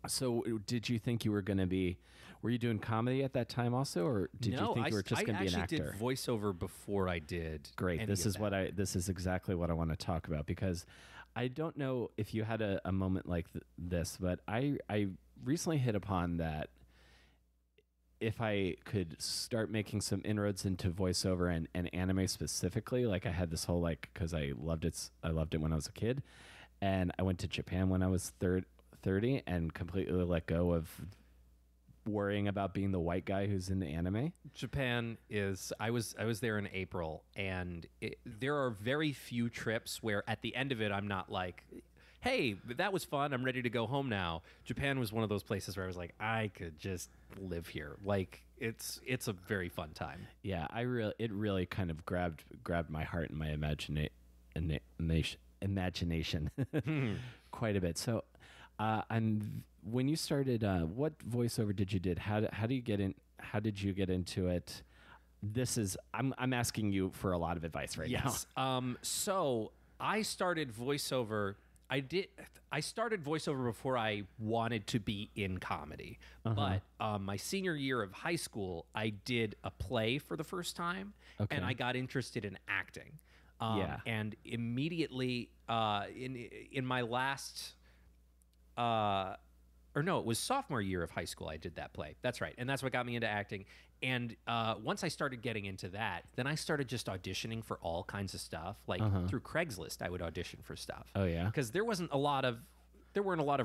so did you think you were going to be? Were you doing comedy at that time also, or did you think you were just going to be an actor? I actually did voiceover before I did. Great. This is exactly what I want to talk about, because I don't know if you had a moment like this, but I recently hit upon that if I could start making some inroads into voiceover and anime specifically, like I had this whole because I loved it when I was a kid, and I went to Japan when I was 30 and completely let go of worrying about being the white guy who's into anime. Japan is I was there in April, and there are very few trips where at the end of it I'm not like, hey, that was fun, I'm ready to go home now. Japan was one of those places where I was like, I could just live here. Like it's a very fun time. Yeah, it really kind of grabbed my heart and my imagination quite a bit. So and when you started, what voiceover did you did? How did you get in? How did you get into it? I'm asking you for a lot of advice right now. So I started voiceover. I started voiceover before I wanted to be in comedy. But my senior year of high school, I did a play for the first time, and I got interested in acting. And immediately in my last. It was sophomore year of high school I did that play. That's right. And that's what got me into acting. And once I started getting into that, then I started just auditioning for all kinds of stuff. Like through Craigslist, I would audition for stuff. Oh, yeah? Because there weren't a lot of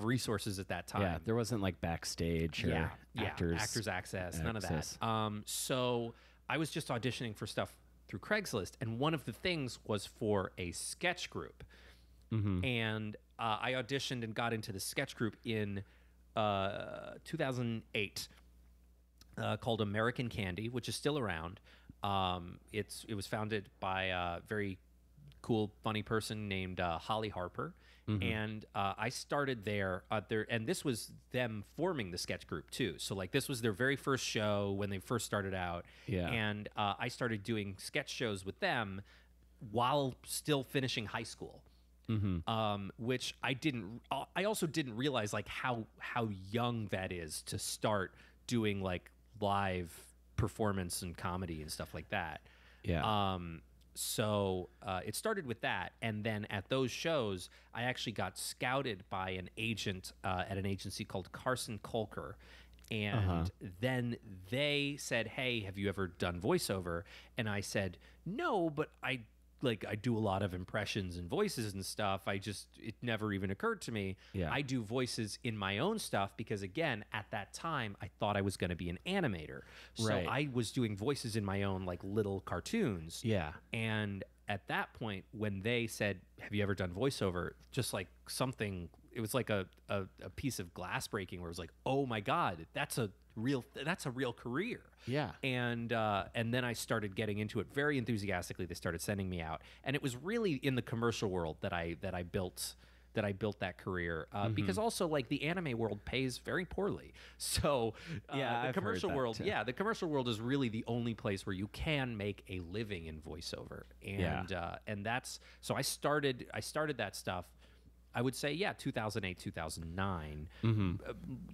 resources at that time. Yeah, there wasn't like Backstage or Actors Access, none of that. So I was just auditioning for stuff through Craigslist. And one of the things was for a sketch group. And I auditioned and got into the sketch group in 2008. called American Candy, which is still around. It was founded by a very cool, funny person named Holly Harper. And I started there, and this was them forming the sketch group too. So like this was their very first show when they first started out. Yeah. And I started doing sketch shows with them while still finishing high school. Which I didn't. I also didn't realize like how young that is to start doing like live performance and comedy and stuff like that. Yeah. So it started with that, and then at those shows, I actually got scouted by an agent at an agency called Carson Colker, and then they said, "Hey, have you ever done voiceover?" And I said, "No, but I do a lot of impressions and voices and stuff. It never even occurred to me. Yeah. I do voices in my own stuff because, again, at that time, I thought I was going to be an animator. So Right. I was doing voices in my own, like, little cartoons. Yeah. And at that point, when they said, have you ever done voiceover? Just like something, it was like a piece of glass breaking where it was like, oh my God, that's a real career. Yeah. And then I started getting into it very enthusiastically. They started sending me out, and it was really in the commercial world that I built that career, because also like the anime world pays very poorly. So Yeah, the I've commercial heard that world, too. the commercial world is really the only place where you can make a living in voiceover. And and that's so I started that stuff. I would say, 2008, 2009,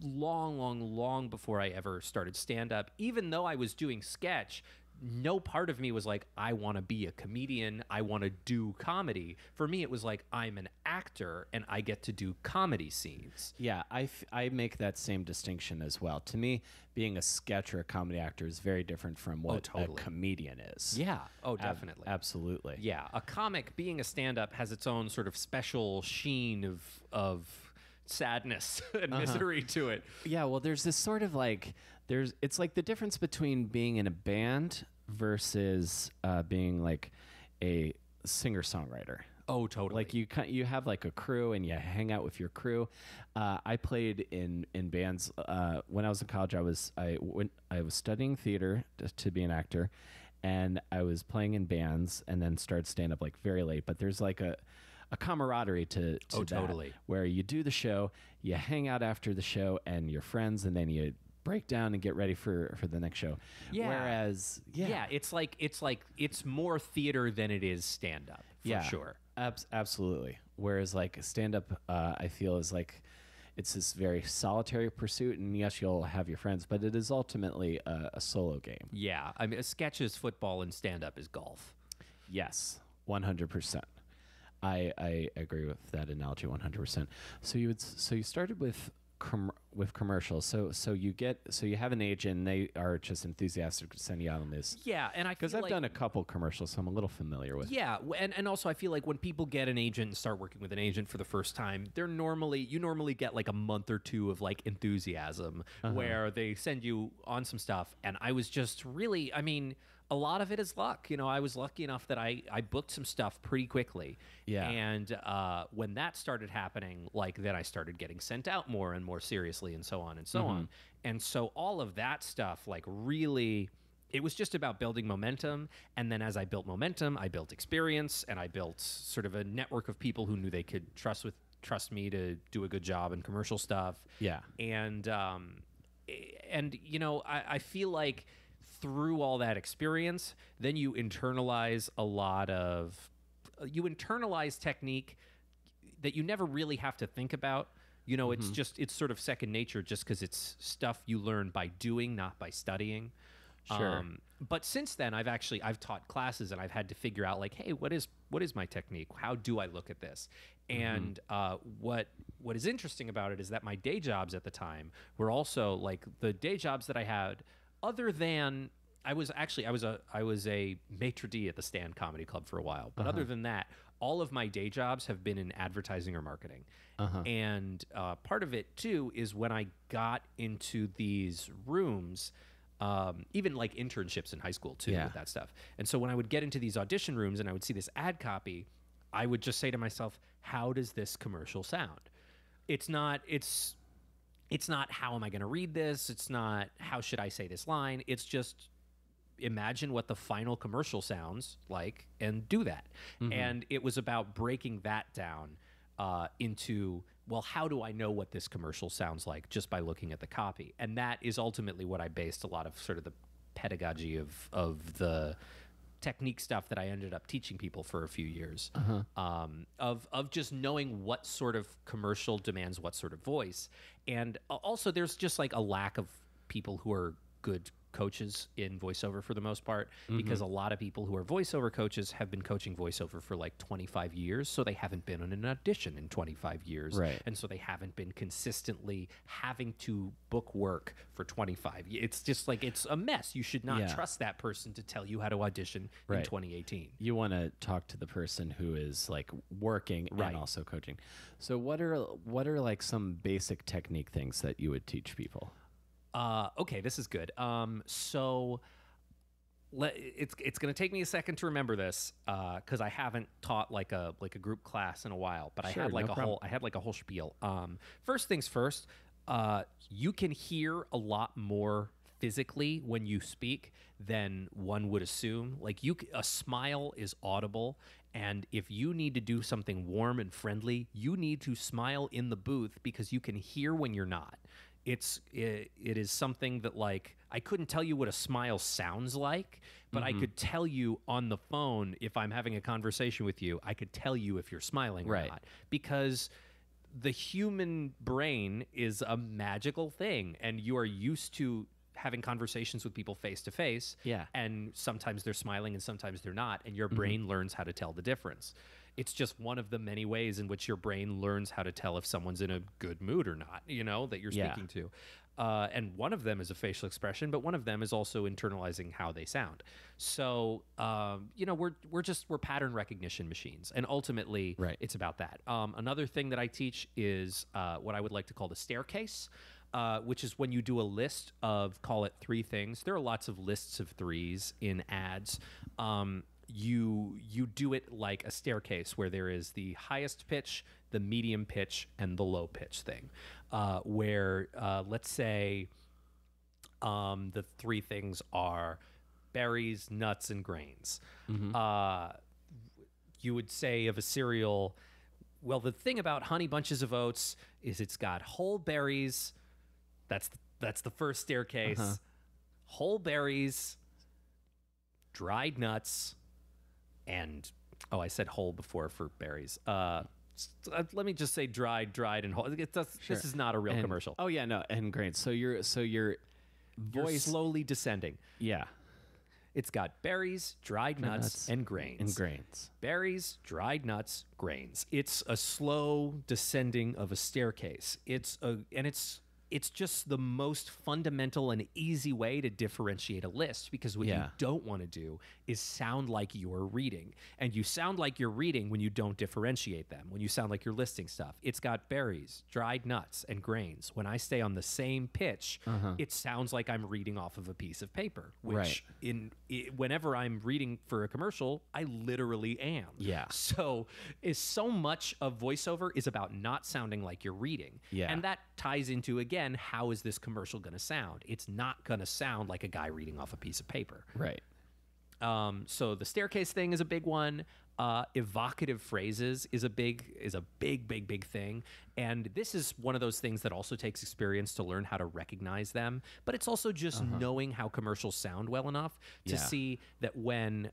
long before I ever started stand-up. Even though I was doing sketch, no part of me was like, I want to be a comedian. I want to do comedy. For me, it was like, I'm an actor, and I get to do comedy scenes. Yeah, I make that same distinction as well. To me, being a sketch or a comedy actor is very different from what totally. a comedian is. Yeah. Oh, definitely. Absolutely. Yeah. A comic, being a stand-up, has its own sort of special sheen of sadness and misery to it. Yeah, well, there's this sort of like it's like the difference between being in a band versus being like a singer-songwriter. Oh, totally. Like you have like a crew and you hang out with your crew. I played in bands when I was in college. I was studying theater to be an actor, and I was playing in bands, and then started stand up like very late. But there's like a camaraderie to that, totally. where you do the show, you hang out after the show, and you're friends, and then you break down and get ready for the next show. Yeah. Whereas it's more theater than it is stand up. For sure. Absolutely. Whereas like stand up, I feel is like it's this very solitary pursuit, and yes, you'll have your friends, but it is ultimately a solo game. Yeah, I mean, a sketch is football and stand up is golf. Yes, 100%. I agree with that analogy 100%. So you started with commercials. So you have an agent, and they are just enthusiastic to send you out on this. Yeah, and because I've done a couple commercials, so I'm a little familiar with. Yeah, and also I feel like when people get an agent and start working with an agent for the first time, you normally get like a month or two of like enthusiasm where they send you on some stuff, and I was just really, I mean, a lot of it is luck. You know, I was lucky enough that I booked some stuff pretty quickly. Yeah. And when that started happening, like then I started getting sent out more and more seriously, and so on and so on. And so all of that stuff, like really, it was just about building momentum. And then as I built momentum, I built experience, and I built sort of a network of people who knew they could trust me to do a good job in commercial stuff. Yeah. And you know, I feel like through all that experience, then you internalize technique that you never really have to think about. You know, it's sort of second nature, just because it's stuff you learn by doing, not by studying. Sure. But since then, I've taught classes, and I've had to figure out like, hey, what is my technique? How do I look at this? And what is interesting about it is that my day jobs at the time were also like the day jobs that I had. Other than I was a maitre d' at the Stand Comedy Club for a while, but other than that, all of my day jobs have been in advertising or marketing. And part of it too is when I got into these rooms, even like internships in high school too, with that stuff. And so when I would get into these audition rooms and I would see this ad copy, I would just say to myself, how does this commercial sound? It's it's not how am I going to read this? It's not how should I say this line? It's just imagine what the final commercial sounds like and do that. And it was about breaking that down into, well, how do I know what this commercial sounds like just by looking at the copy? And that is ultimately what I based a lot of sort of the pedagogy of the technique stuff that I ended up teaching people for a few years, of just knowing what sort of commercial demands what sort of voice. And also there's just like a lack of people who are good coaches in voiceover for the most part, because a lot of people who are voiceover coaches have been coaching voiceover for like 25 years, so they haven't been on an audition in 25 years, right? And so they haven't been consistently having to book work for 25 years. It's just like, it's a mess. You should not trust that person to tell you how to audition in 2018. You want to talk to the person who is like working and also coaching. So what are like some basic technique things that you would teach people? Okay, this is good. So it's going to take me a second to remember this because I haven't taught like a group class in a while. But I had like a whole spiel. First things first, you can hear a lot more physically when you speak than one would assume. Like a smile is audible. And if you need to do something warm and friendly, you need to smile in the booth because you can hear when you're not. It is something that, like, I couldn't tell you what a smile sounds like, but I could tell you on the phone, if I'm having a conversation with you, I could tell you if you're smiling or not. Because the human brain is a magical thing, and you are used to having conversations with people face to face. Yeah. And sometimes they're smiling and sometimes they're not, and your brain learns how to tell the difference. It's just one of the many ways in which your brain learns how to tell if someone's in a good mood or not, that you're speaking to. And one of them is a facial expression, but one of them is also internalizing how they sound. So, we're pattern recognition machines, and ultimately it's about that. Another thing that I teach is what I would like to call the staircase, which is when you do a list of, call it 3 things. There are lots of lists of 3s in ads. You do it like a staircase where there is the highest pitch, the medium pitch, and the low pitch thing. Where let's say the 3 things are berries, nuts, and grains. You would say of a cereal, well, the thing about Honey Bunches of Oats is it's got whole berries. That's the first staircase. Whole berries, dried nuts, and I said whole before for berries. Let me just say dried, and whole. This is not a real commercial. Oh yeah, no, and grains. So your voice You're slowly descending. Yeah. It's got berries, dried nuts, and grains. Berries, dried nuts, grains. It's a slow descending of a staircase. It's just the most fundamental and easy way to differentiate a list, because what you don't want to do is sound like you're reading. And you sound like you're reading when you don't differentiate them, when you sound like you're listing stuff. It's got berries, dried nuts, and grains. When I stay on the same pitch, it sounds like I'm reading off of a piece of paper, which whenever I'm reading for a commercial, I literally am. Yeah. So much of voiceover is about not sounding like you're reading. Yeah. And that ties into, again, how is this commercial going to sound? It's not going to sound like a guy reading off a piece of paper. Right. So the staircase thing is a big one. Evocative phrases is a big thing. And this is one of those things that also takes experience to learn how to recognize them. But it's also just knowing how commercials sound well enough to see that when,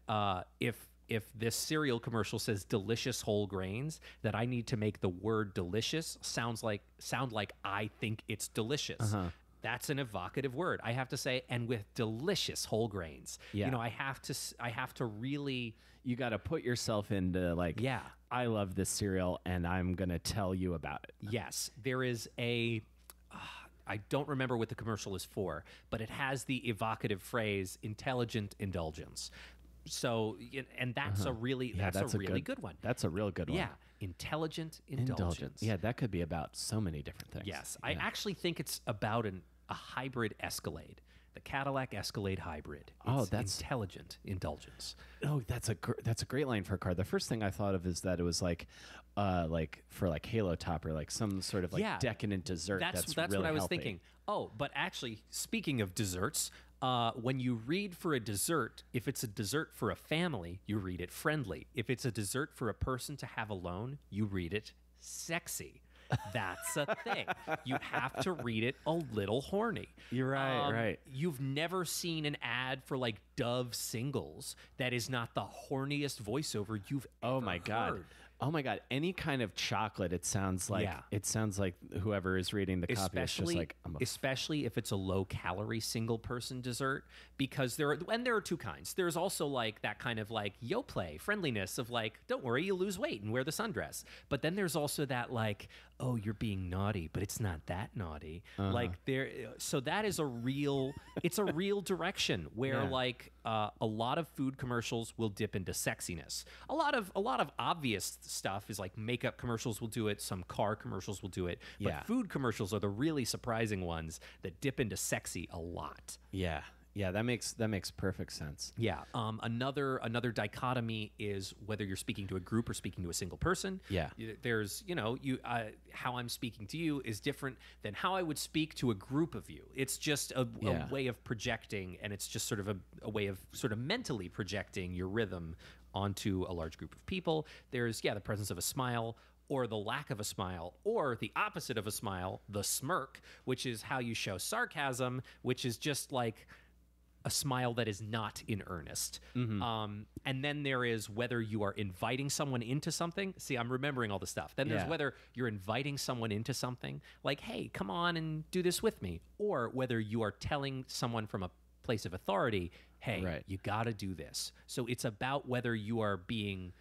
if this cereal commercial says delicious whole grains, that I need to make the word delicious sound like I think it's delicious. That's an evocative word. I have to say, and with delicious whole grains. Yeah. I have to really. You got to put yourself into like, I love this cereal and I'm going to tell you about it. Yes. There is I don't remember what the commercial is for, but it has the evocative phrase intelligent indulgence. So, and that's a really good one. That's a real good one. Yeah. Intelligent indulgence. Yeah, that could be about so many different things. Yes. I actually think it's about a hybrid Escalade. the Cadillac Escalade Hybrid. Oh, It's that's- intelligent indulgence. Oh, that's a great line for a car. The first thing I thought of is that it was like for like Halo Top or like some sort of like Yeah. decadent dessert. That's really what I was healthy. thinking. Oh, but actually, speaking of desserts, when you read for a dessert, if it's a dessert for a family, you read it friendly. If it's a dessert for a person to have alone, you read it sexy. That's a thing. You have to read it a little horny. You're right, right. You've never seen an ad for like Dove singles that is not the horniest voiceover you've ever Oh my god. heard. Oh my god. Any kind of chocolate, it sounds like whoever is reading the copy is just like especially if it's a low calorie single person dessert, because there are two kinds. There's also like that kind of like yo play friendliness of like, don't worry, you'll lose weight and wear the sundress. But then there's also that like, oh, you're being naughty, but it's not that naughty. Like so that is it's a real direction where like a lot of food commercials will dip into sexiness. A lot of obvious stuff is like makeup commercials will do it, some car commercials will do it, but food commercials are the really surprising ones that dip into sexy a lot. Yeah, that makes perfect sense. Yeah. Another dichotomy is whether you're speaking to a group or speaking to a single person. Yeah. There's, how I'm speaking to you is different than how I would speak to a group of you. It's just a way of projecting, and it's just sort of a way of sort of mentally projecting your rhythm onto a large group of people. There's, the presence of a smile, or the lack of a smile, or the opposite of a smile, the smirk, which is how you show sarcasm, which is just like a smile that is not in earnest. And then there is whether you are inviting someone into something. See, I'm remembering all the stuff. Then there's whether you're inviting someone into something, like, hey, come on and do this with me. Or whether you are telling someone from a place of authority, hey, you got to do this. So it's about whether you are being...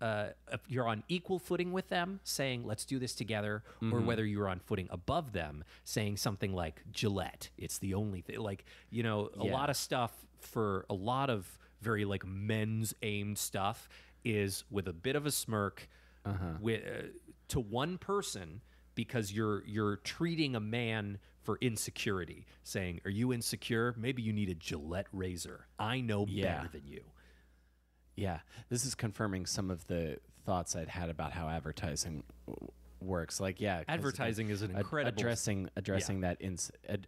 if you're on equal footing with them, saying, let's do this together, or whether you're on footing above them, saying something like, Gillette, it's the only thing. Like, a lot of stuff for a lot of very, like, men's aimed stuff is with a bit of a smirk with, to one person, because you're treating a man for insecurity, saying, are you insecure? Maybe you need a Gillette razor. I know better than you. Yeah, this is confirming some of the thoughts I'd had about how advertising works. Like, advertising is an incredible addressing that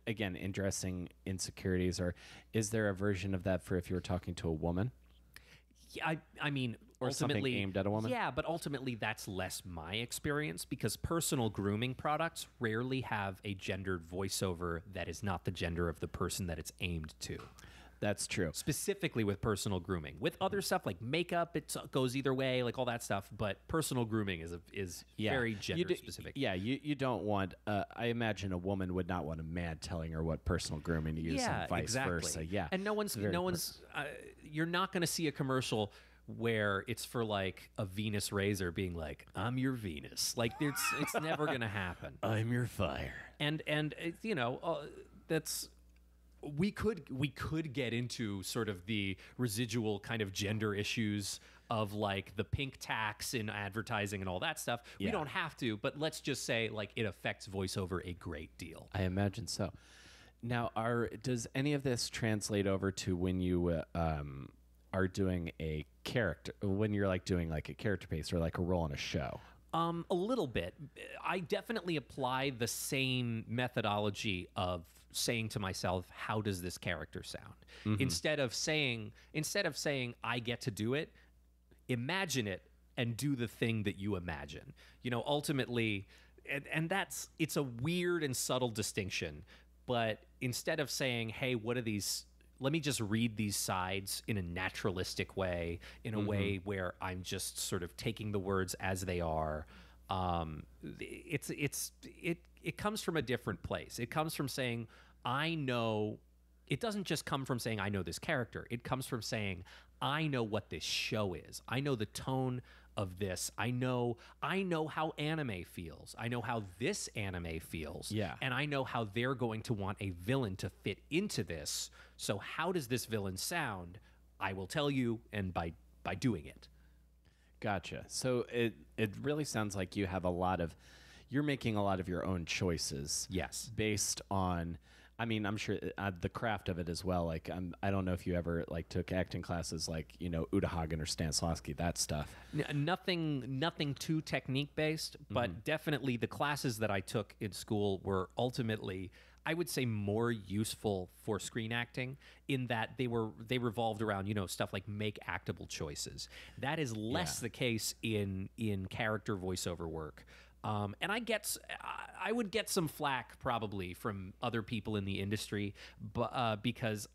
addressing insecurities. Or is there a version of that for if you were talking to a woman? Yeah, I mean, or something aimed at a woman. Yeah, but ultimately that's less my experience, because personal grooming products rarely have a gendered voiceover that is not the gender of the person that it's aimed to. That's true. Specifically with personal grooming. With other stuff like makeup, it goes either way, like all that stuff. But personal grooming is very gender specific. Yeah, you don't want. I imagine a woman would not want a man telling her what personal grooming to use, and vice versa. Yeah, and no one's. You're not going to see a commercial where it's for like a Venus razor being like, "I'm your Venus." Like it's never going to happen. I'm your fire. And that's. We could get into sort of the residual kind of gender issues of like the pink tax in advertising and all that stuff. Yeah. We don't have to, but let's just say like it affects voiceover a great deal. I imagine so. Now, does any of this translate over to when you are doing a character, when you're like doing like a character piece or like a role in a show? A little bit. I definitely apply the same methodology of saying to myself, how does this character sound? Instead of saying I get to do it, imagine it and do the thing that you imagine. Ultimately, and it's a weird and subtle distinction, but instead of saying, hey, what are these, let me just read these sides in a naturalistic way, in a way where I'm just sort of taking the words as they are. It comes from a different place. It comes from saying, I know. It doesn't just come from saying, I know this character. It comes from saying, I know what this show is. I know the tone of this. I know how anime feels. I know how this anime feels. Yeah. And I know how they're going to want a villain to fit into this. So how does this villain sound? I will tell you, and by doing it. Gotcha. So it really sounds like you're making a lot of your own choices. Yes. Based on I mean, I'm sure the craft of it as well. Like, I don't know if you ever like took acting classes, like Uta Hagen or Stanislavski, that stuff. Nothing too technique based, but definitely the classes that I took in school were ultimately, I would say, more useful for screen acting in that they revolved around stuff like make actable choices. That is less the case in character voiceover work. And I would get some flack probably from other people in the industry, but because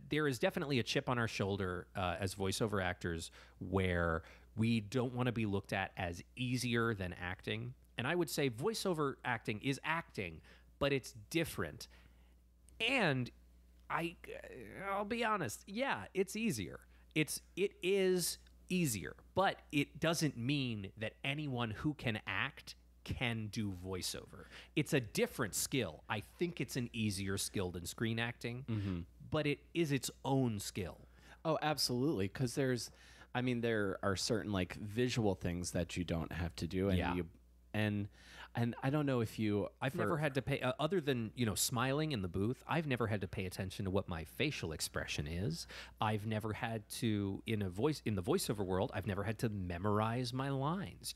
there is definitely a chip on our shoulder as voiceover actors where we don't want to be looked at as easier than acting. And I would say voiceover acting is acting, but it's different. And I'll be honest, yeah, it's easier. It is easier, but it doesn't mean that anyone who can act can do voiceover. It's a different skill. I think it's an easier skill than screen acting, but it is its own skill. Oh, absolutely. Because there are certain like visual things that you don't have to do, and and I don't know if I've never had to pay other than smiling in the booth. I've never had to pay attention to what my facial expression is. I've never had to in the voiceover world. I've never had to memorize my lines.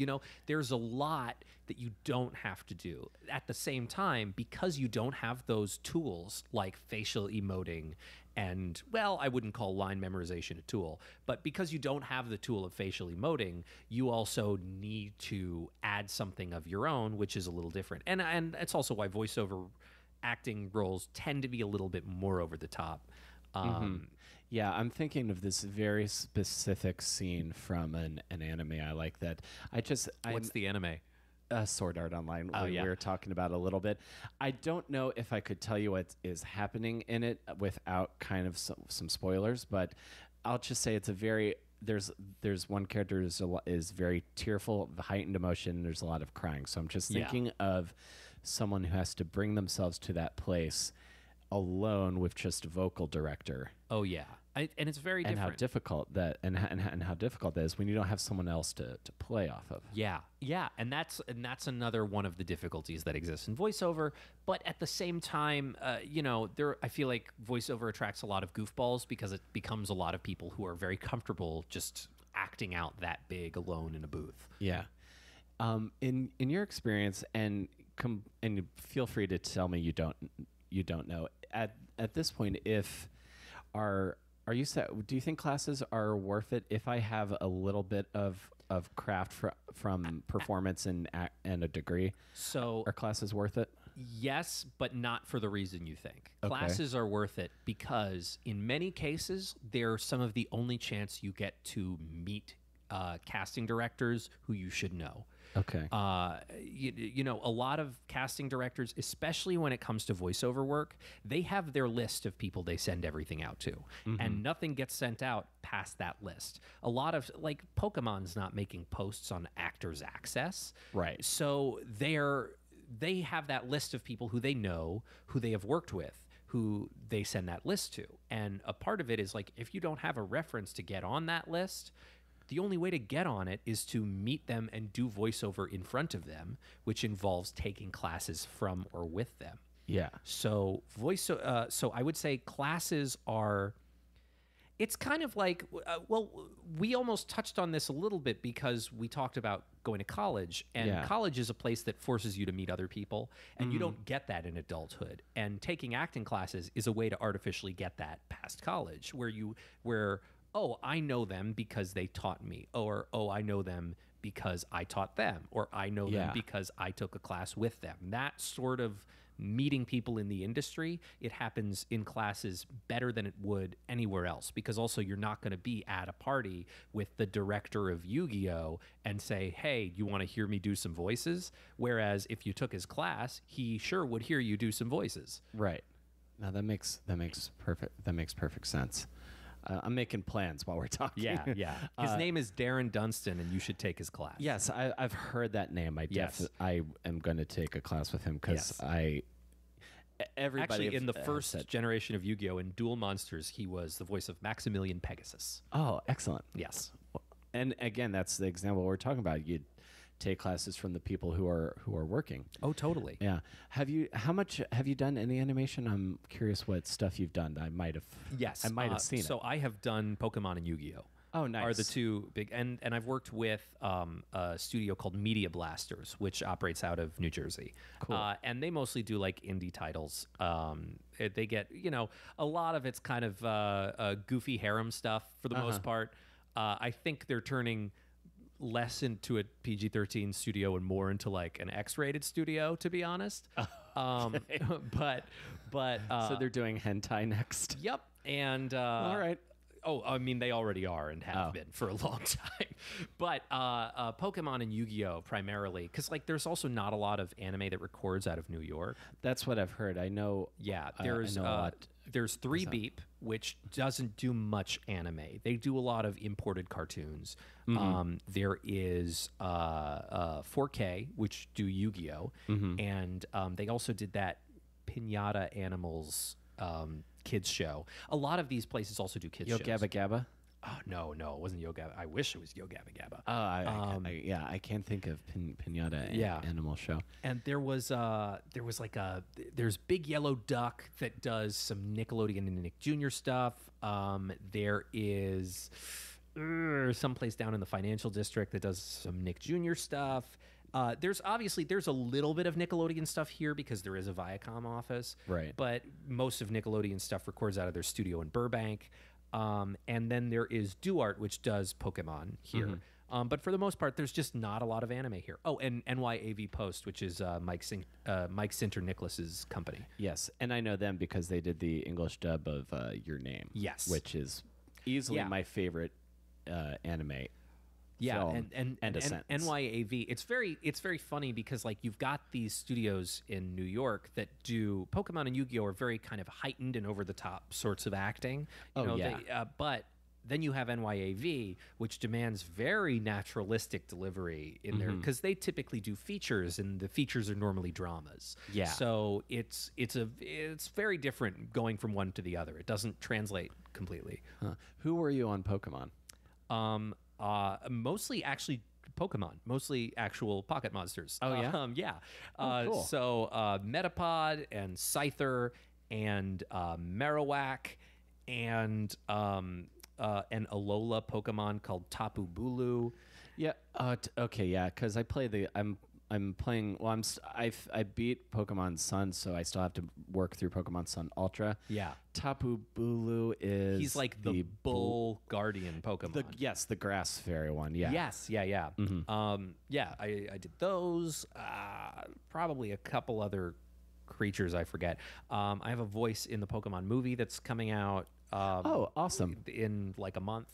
There's a lot that you don't have to do. At the same time, because you don't have those tools like facial emoting and, well, I wouldn't call line memorization a tool, but because you don't have the tool of facial emoting, you also need to add something of your own, which is a little different. And it's also why voiceover acting roles tend to be a little bit more over the top. Yeah, I'm thinking of this very specific scene from an anime I like that. What's the anime? Sword Art Online, we were talking about a little bit. I don't know if I could tell you what is happening in it without kind of some spoilers, but I'll just say it's a very there's one character is very tearful, heightened emotion. There's a lot of crying. So I'm just thinking of someone who has to bring themselves to that place alone with just a vocal director. Oh yeah. And it's very different. And how difficult that is when you don't have someone else to play off of. Yeah, and that's another one of the difficulties that exists in voiceover. But at the same time, I feel like voiceover attracts a lot of goofballs because it becomes a lot of people who are very comfortable just acting out that big alone in a booth. Yeah. In your experience, and feel free to tell me you don't know at this point do you think classes are worth it if I have a little bit of craft from performance and a degree? So are classes worth it? Yes, but not for the reason you think. Okay. Classes are worth it because in many cases, they're some of the only chance you get to meet casting directors who you should know. Okay. A lot of casting directors, especially when it comes to voiceover work, they have their list of people they send everything out to, and nothing gets sent out past that list. A lot of like Pokemon's not making posts on Actors Access, right? So they have that list of people who they know, who they have worked with, who they send that list to, and a part of it is like if you don't have a reference to get on that list, the only way to get on it is to meet them and do voiceover in front of them, which involves taking classes from or with them. Yeah. So so I would say classes are. It's kind of like, we almost touched on this a little bit because we talked about going to college, and college is a place that forces you to meet other people, and you don't get that in adulthood. And taking acting classes is a way to artificially get that past college, where oh, I know them because they taught me, or oh, I know them because I taught them, or I know them because I took a class with them. That sort of meeting people in the industry, it happens in classes better than it would anywhere else, because also you're not going to be at a party with the director of Yu-Gi-Oh! And say, hey, you want to hear me do some voices? Whereas if you took his class, he sure would hear you do some voices. Right. Now that makes perfect sense. I'm making plans while we're talking. Yeah. His name is Darren Dunstan, and you should take his class. Yes, I've heard that name. I am going to take a class with him because everybody actually in the first generation of Yu-Gi-Oh! In Duel Monsters, he was the voice of Maximilian Pegasus. Oh, excellent. Yes. And again, that's the example we're talking about. You take classes from the people who are working. Oh, totally. Yeah. How much have you done any animation? I'm curious what stuff you've done. I might have seen it. So I have done Pokemon and Yu-Gi-Oh! Oh, nice. Are the two big, and I've worked with a studio called Media Blasters, which operates out of New Jersey. Cool. And they mostly do like indie titles. They get, a lot of it's kind of goofy harem stuff for the most part. I think they're turning less into a PG-13 studio and more into like an X-rated studio, to be honest. But so they're doing hentai next. Yep. And all right. Oh, I mean, they already are and have been for a long time. But Pokemon and Yu-Gi-Oh! Primarily, because like there's also not a lot of anime that records out of New York. That's what I've heard. I know. Yeah, I know a lot. There's 3 Beep, which doesn't do much anime. They do a lot of imported cartoons. There is 4K, which do Yu-Gi-Oh! And they also did that Pinata Animals kids show. A lot of these places also do kids shows. Yo Gabba Gabba? Oh, no, it wasn't Yo Gabba. I wish it was Yo Gabba Gabba. I can't think of Pinata Animal Show. And there's Big Yellow Duck that does some Nickelodeon and Nick Jr. stuff. There is someplace down in the financial district that does some Nick Jr. stuff. There's a little bit of Nickelodeon stuff here because there is a Viacom office. Right. But most of Nickelodeon stuff records out of their studio in Burbank. And then there is DuArt, which does Pokemon here. But for the most part, there's just not a lot of anime here. Oh, and NYAV Post, which is Mike Sinter-Nicholas's company. Yes, and I know them because they did the English dub of Your Name. Yes. Which is easily my favorite anime. Yeah, film and a sentence. NYAV. It's very funny because like you've got these studios in New York that do Pokemon and Yu-Gi-Oh! Are very kind of heightened and over the top sorts of acting. But then you have NYAV, which demands very naturalistic delivery in there because they typically do features, and the features are normally dramas. Yeah. So it's very different going from one to the other. It doesn't translate completely. Huh. Who were you on Pokemon? Mostly actually Pokemon, mostly actual pocket monsters. Oh, yeah? Yeah. Cool. So Metapod and Scyther and Marowak and an Alola Pokemon called Tapu Bulu. Yeah. Okay. Yeah. Because I play I'm playing. Well, I beat Pokemon Sun, so I still have to work through Pokemon Sun Ultra. Yeah. Tapu Bulu is He's the bull guardian Pokemon. The grass fairy one. Yeah. Yes. Yeah. I did those. Probably a couple other creatures I forget. I have a voice in the Pokemon movie that's coming out. Oh, awesome! In like a month.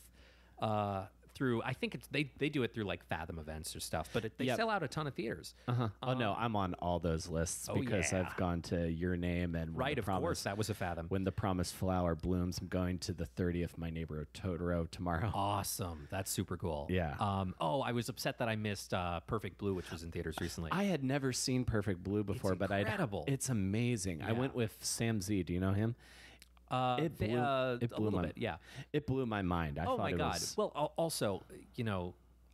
Through, I think they do it through like Fathom events or stuff, but they sell out a ton of theaters. Oh no, I'm on all those lists because I've gone to Your Name and of course that was a Fathom. When the Promised Flower blooms, I'm going to the 30th My Neighbor Totoro tomorrow. Awesome, that's super cool. Yeah. I was upset that I missed Perfect Blue, which was in theaters recently. I had never seen Perfect Blue before, It's incredible. It's amazing. I went with Sam Z. Do you know him? It blew a little bit, yeah. It blew my mind. I thought my it God. was... Well, also,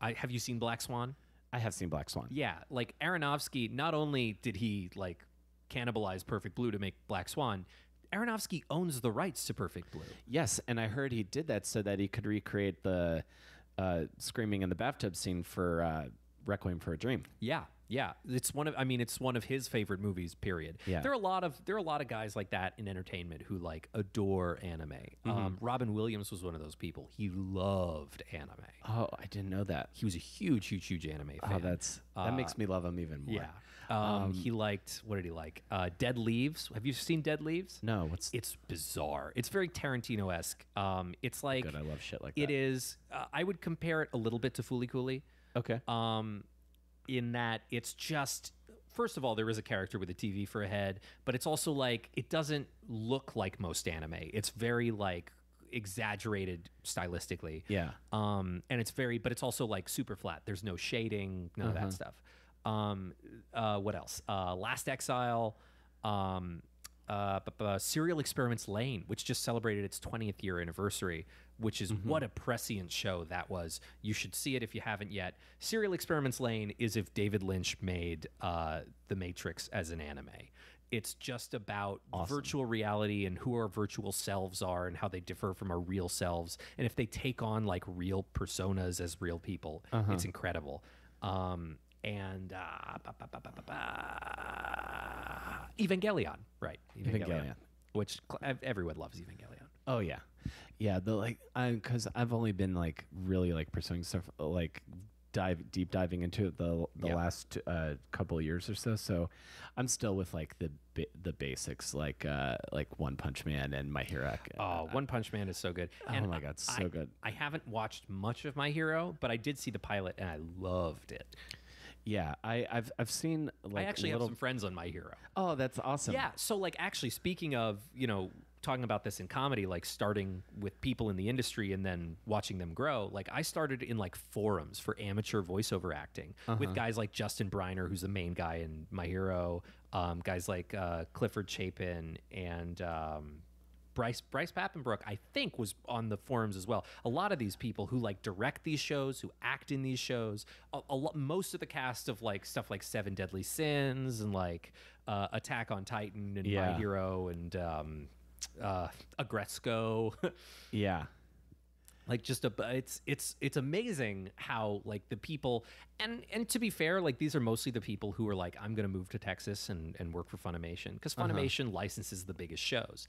have you seen Black Swan? I have seen Black Swan. Yeah, like Aronofsky, not only did he like cannibalize Perfect Blue to make Black Swan, Aronofsky owns the rights to Perfect Blue. Yes, and I heard he did that so that he could recreate the screaming in the bathtub scene for Requiem for a Dream. Yeah. It's one of his favorite movies, period. Yeah. There are a lot of guys like that in entertainment who like adore anime. Robin Williams was one of those people. He loved anime. Oh, I didn't know that. He was a huge anime fan. Oh, that makes me love him even more. Yeah. He liked, what did he like? Dead Leaves. Have you seen Dead Leaves? No, It's bizarre. It's very Tarantino-esque. It's like... Good, I love shit like that. It is... I would compare it a little bit to Fooly Cooly. Okay. In that it's just... First of all, there is a character with a TV for a head, but it's also like... It doesn't look like most anime. It's very like... exaggerated stylistically. Yeah. And it's very... But it's also like super flat. There's no shading, none of that stuff. What else? Last Exile, Serial Experiments Lane, which just celebrated its 20th year anniversary, which is what a prescient show that was. You should see it if you haven't yet. Serial Experiments Lane is if David Lynch made The Matrix as an anime. It's just about virtual reality and who our virtual selves are and how they differ from our real selves. And if they take on like real personas as real people, it's incredible. Evangelion, right? Evangelion. Which everyone loves Evangelion. Oh yeah, yeah. Because I've only been like really like pursuing stuff like deep diving into it the last couple of years or so. So I'm still with like the basics like One Punch Man and My Hero. One Punch Man is so good. And oh my god, so good. I haven't watched much of My Hero, but I did see the pilot and I loved it. Yeah, I've seen like I actually have some friends on My Hero. Oh, that's awesome. Yeah, so like actually speaking of, talking about this in comedy, like starting with people in the industry and then watching them grow, like I started in like forums for amateur voiceover acting with guys like Justin Briner, who's the main guy in My Hero, guys like Clifford Chapin and Bryce Papenbrook, I think, was on the forums as well. A lot of these people who like direct these shows, who act in these shows, most of the cast of like stuff like Seven Deadly Sins and like Attack on Titan and My Hero and Agresco. Yeah. Like just it's amazing how like the people and to be fair, like these are mostly the people who are like, I'm gonna move to Texas and work for Funimation because Funimation licenses the biggest shows.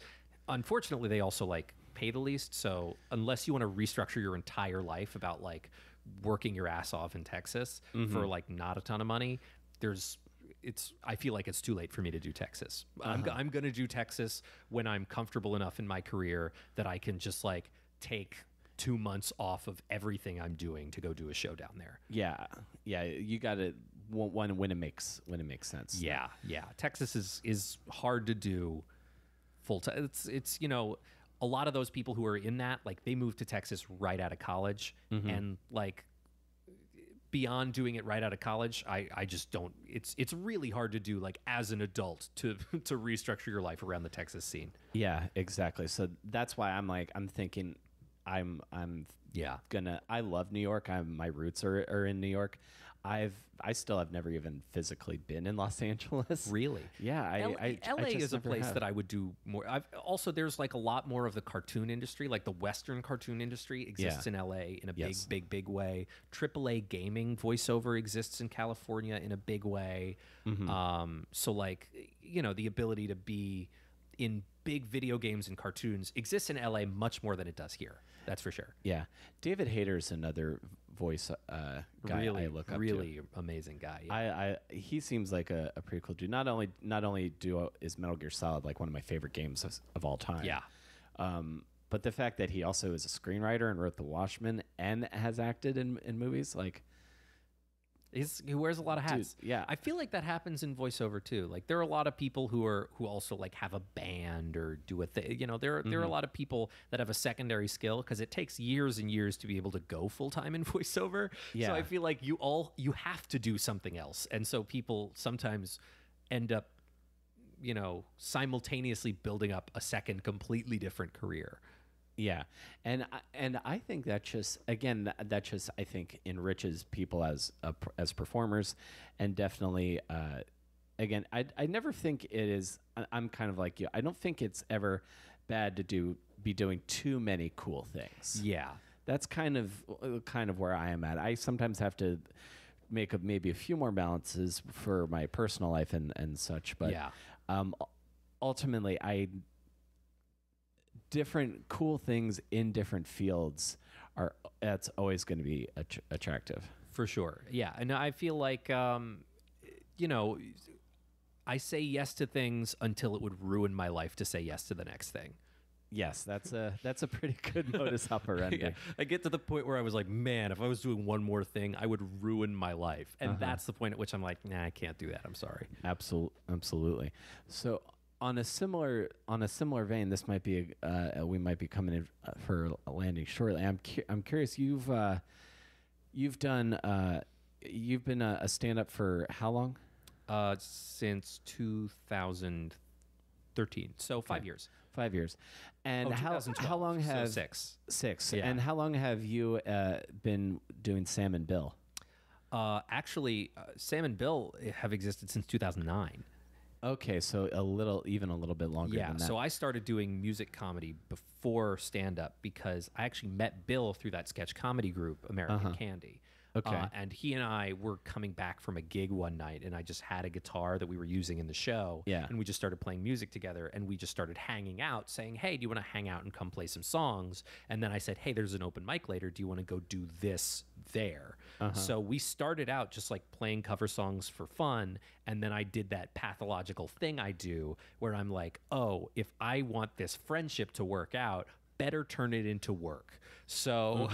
Unfortunately, they also like pay the least. So unless you want to restructure your entire life about like working your ass off in Texas for like not a ton of money, I feel like it's too late for me to do Texas. I'm going to do Texas when I'm comfortable enough in my career that I can just like take 2 months off of everything I'm doing to go do a show down there. Yeah. Yeah. You got to when it makes sense. Yeah. Yeah. Texas is hard to do full time. It's a lot of those people who are in that, like they moved to Texas right out of college and like beyond doing it right out of college, I just don't, it's really hard to do like as an adult to restructure your life around the Texas scene. Yeah, exactly. So that's why I'm thinking I love New York. My roots are in New York. I still have never even physically been in Los Angeles. Really? Yeah. LA is a place that I would do more. Also, there's like a lot more of the cartoon industry, like the Western cartoon industry exists in LA in a big way. AAA gaming voiceover exists in California in a big way. So like, the ability to be in big video games and cartoons exists in LA much more than it does here. That's for sure. Yeah. David Hayter's another voice guy I look up to. Really amazing guy. Yeah. He seems like a pretty cool dude. Not only is Metal Gear Solid like one of my favorite games of all time. Yeah. But the fact that he also is a screenwriter and wrote The Watchmen and has acted in movies, like he wears a lot of hats. Dude, yeah. I feel like that happens in voiceover too. Like there are a lot of people who also like have a band or do a thing. There are a lot of people that have a secondary skill because it takes years and years to be able to go full time in voiceover. Yeah. So I feel like you have to do something else, and so people sometimes end up, simultaneously building up a second completely different career. Yeah, and I think that just I think enriches people as performers, and definitely again I never think it is. I'm kind of like you. I don't think it's ever bad to be doing too many cool things. Yeah, that's kind of where I am at. I sometimes have to make maybe a few more balances for my personal life and such, but ultimately different cool things in different fields that's always going to be attractive for sure. Yeah, and I feel like I say yes to things until it would ruin my life to say yes to the next thing. Yes, that's a pretty good modus operandi. Yeah. I get to the point where I was like, man, if I was doing one more thing, I would ruin my life, and that's the point at which I'm like, nah, I can't do that. I'm sorry. Absolutely. So. On a similar vein, this might be we might be coming in for a landing shortly. I'm curious. You've been a stand-up for how long? Since 2003. 13. So 5 years. 5 years. And how 2012, long have so six? Yeah. And how long have you been doing Sam and Bill? Actually, Sam and Bill have existed since 2009. Okay, so even a little bit longer than that. So I started doing music comedy before stand-up because I actually met Bill through that sketch comedy group, American Candy. Okay. And he and I were coming back from a gig one night, and I just had a guitar that we were using in the show. Yeah. And we just started playing music together, and we just started hanging out, saying, hey, do you want to hang out and come play some songs? And then I said, hey, there's an open mic later. Do you want to go do this there? So we started out just like playing cover songs for fun, and then I did that pathological thing I do where I'm like, oh, if I want this friendship to work out, better turn it into work. So,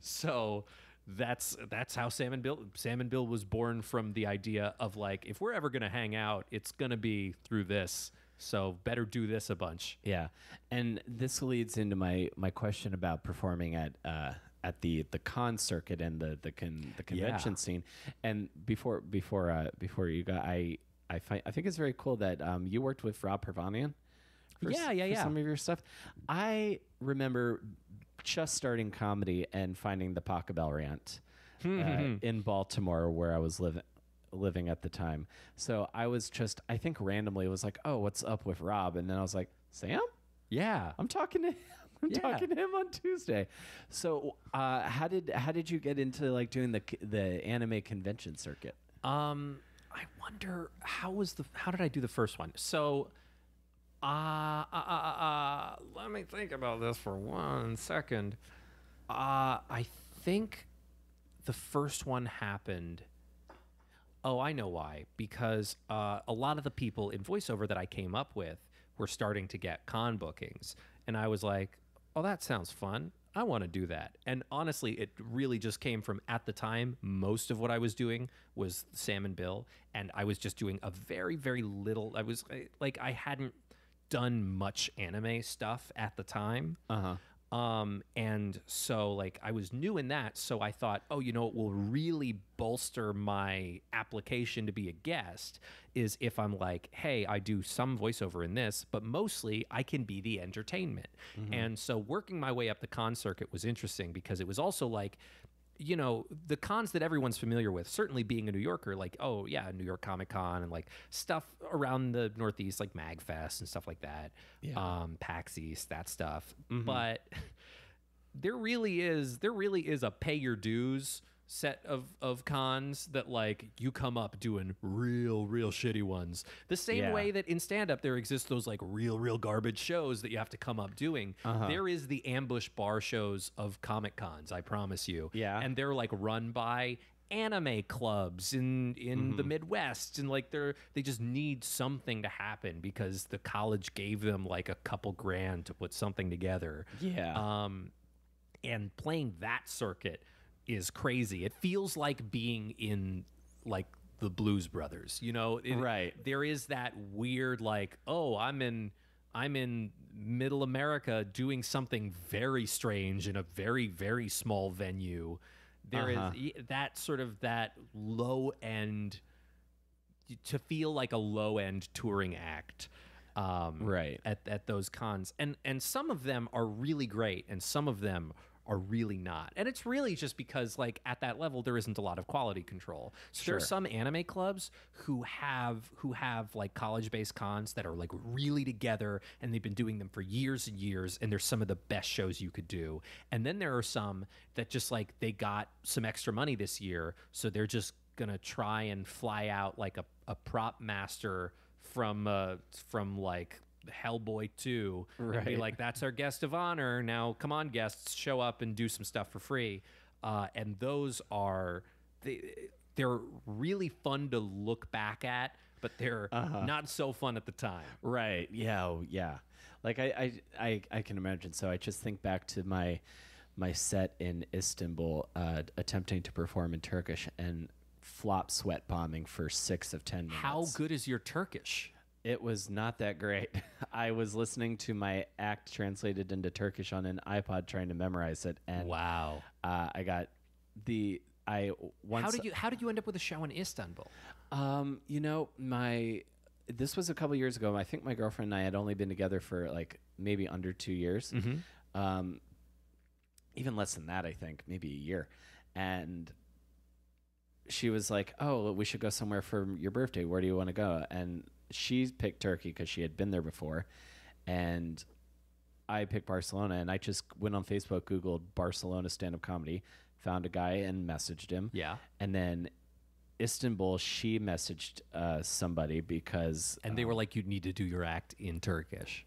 so that's how Sam and Bill was born, from the idea of like, if we're ever going to hang out, it's going to be through this. So better do this a bunch. Yeah. And this leads into my question about performing at the con circuit and the convention scene. And before you go, I think it's very cool that you worked with Rob Pervanian for some of your stuff. I remember just starting comedy and finding the Pachelbel rant in Baltimore, where I was living at the time. So I was just, I think randomly was like, oh, what's up with Rob? And then I was like, Sam? Yeah. I'm talking to him on Tuesday. So how did you get into like doing the anime convention circuit? I wonder how did I do the first one? So let me think about this for 1 second. I think the first one happened. Oh, I know why. Because a lot of the people in voiceover that I came up with were starting to get con bookings. And I was like, oh, that sounds fun. I want to do that. And honestly, it really just came from, at the time, most of what I was doing was Sam and Bill. And I was just doing a very, very little. I hadn't done much anime stuff at the time. And so like I was new in that. So I thought, oh, you know what will really bolster my application to be a guest is if I'm like, hey, I do some voiceover in this, but mostly I can be the entertainment. And so working my way up the con circuit was interesting because it was also like, you know, the cons that everyone's familiar with, certainly being a New Yorker, like, oh yeah, New York Comic Con and like stuff around the Northeast, like MagFest and stuff like that. PAX East, that stuff. But there really is a pay your dues set of cons that like you come up doing real shitty ones, the same way that in stand-up there exists those like real garbage shows that you have to come up doing. There is the ambush bar shows of comic cons, I promise you. And they're like run by anime clubs in the Midwest, and like they just need something to happen because the college gave them like a couple grand to put something together. And playing that circuit is crazy. It feels like being in like the Blues Brothers, you know? There is that weird like, oh, I'm in middle America doing something very strange in a very, very small venue. There is that sort of that low end, to feel like a low end touring act. At those cons. And some of them are really great and some of them are really not. And it's really just because like at that level there isn't a lot of quality control. So there are some anime clubs who have like college-based cons that are like really together and they've been doing them for years and years, and they're some of the best shows you could do. And then there are some that just like they got some extra money this year, so they're just gonna try and fly out like a prop master from like Hellboy 2 and be like, that's our guest of honor. Now, come on, guests, show up and do some stuff for free. And those are they're really fun to look back at, but they're not so fun at the time. Yeah. Like I can imagine. So I just think back to my set in Istanbul, attempting to perform in Turkish and flop sweat bombing for 6 of 10 minutes. How good is your Turkish? It was not that great. I was listening to my act translated into Turkish on an iPod trying to memorize it, and wow, I got the How did you end up with a show in Istanbul? You know, this was a couple years ago. I think my girlfriend and I had only been together for like maybe under 2 years. Even less than that, I think, maybe a year. And she was like, oh, we should go somewhere for your birthday. Where do you want to go? And she picked Turkey because she had been there before. And I picked Barcelona. And I just went on Facebook, Googled Barcelona stand-up comedy, found a guy and messaged him. Yeah. And then Istanbul, she messaged somebody because... And they were like, you need to do your act in Turkish.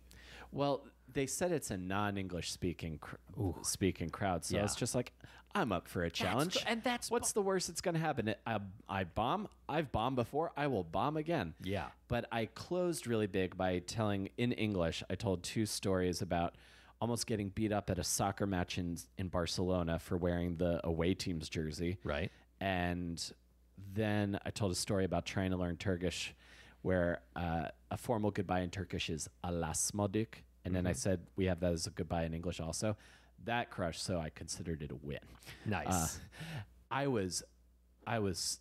Well, they said it's a non-English speaking crowd. So it's just like... I'm up for a challenge. What's the worst that's going to happen? I bomb. I've bombed before. I will bomb again. Yeah. But I closed really big by telling in English. I told 2 stories about almost getting beat up at a soccer match in Barcelona for wearing the away team's jersey. Right. And then I told a story about trying to learn Turkish, where a formal goodbye in Turkish is alasmadik. And then I said we have that as a goodbye in English also. That crushed, so I considered it a win. Nice. I was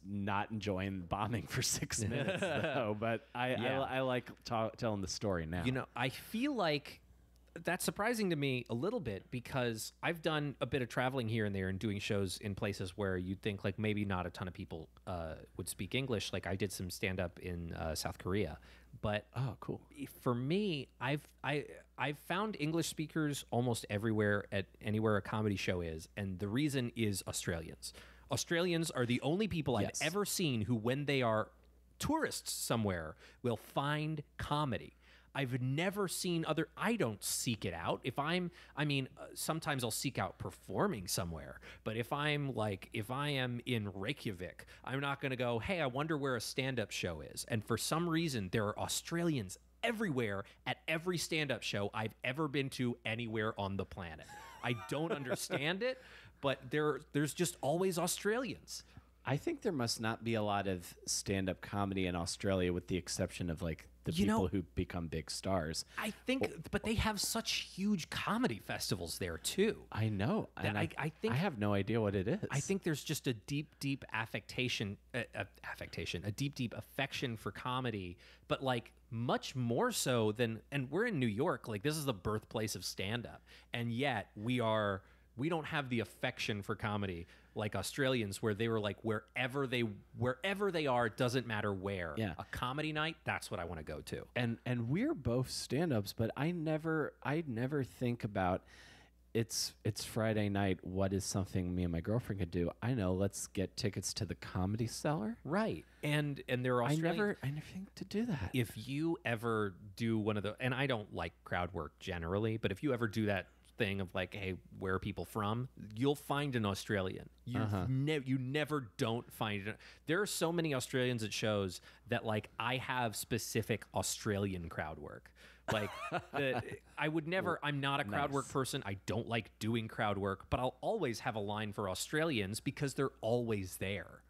not enjoying bombing for 6 minutes, though, but I like telling the story now. You know, I feel like that's surprising to me a little bit because I've done a bit of traveling here and there and doing shows in places where you'd think like maybe not a ton of people would speak English. Like I did some stand-up in South Korea. But cool. For me, I've found English speakers almost everywhere at anywhere a comedy show is, and the reason is Australians. Australians are the only people I've ever seen who, when they are tourists somewhere, will find comedy. I've never seen I don't seek it out. Sometimes I'll seek out performing somewhere, but if I am in Reykjavik, I'm not going to go, hey, I wonder where a stand-up show is. And for some reason, there are Australians everywhere at every stand-up show I've ever been to anywhere on the planet. I don't understand it, but there's just always Australians. I think there must not be a lot of stand-up comedy in Australia, with the exception of like the people who become big stars. I think, but they have such huge comedy festivals there too. I know, and I think I have no idea what it is. I think there's just a deep affection for comedy, but like much more so than. And we're in New York, like this is the birthplace of stand-up, and yet we don't have the affection for comedy like Australians, where they were like, wherever they are, it doesn't matter where. Yeah. A comedy night, that's what I want to go to. And we're both stand-ups, but I never think about it's Friday night. What is something me and my girlfriend could do? I know. Let's get tickets to the Comedy Cellar. Right. And there are Australians. I never think to do that. If you ever do one of the, and I don't like crowd work generally, but if you ever do that thing of like, hey, where are people from? You'll find an Australian. You never don't find it. There are so many Australians at shows that like I have specific Australian crowd work. Like I would never. I'm not a crowd work person. I don't like doing crowd work, but I'll always have a line for Australians because they're always there.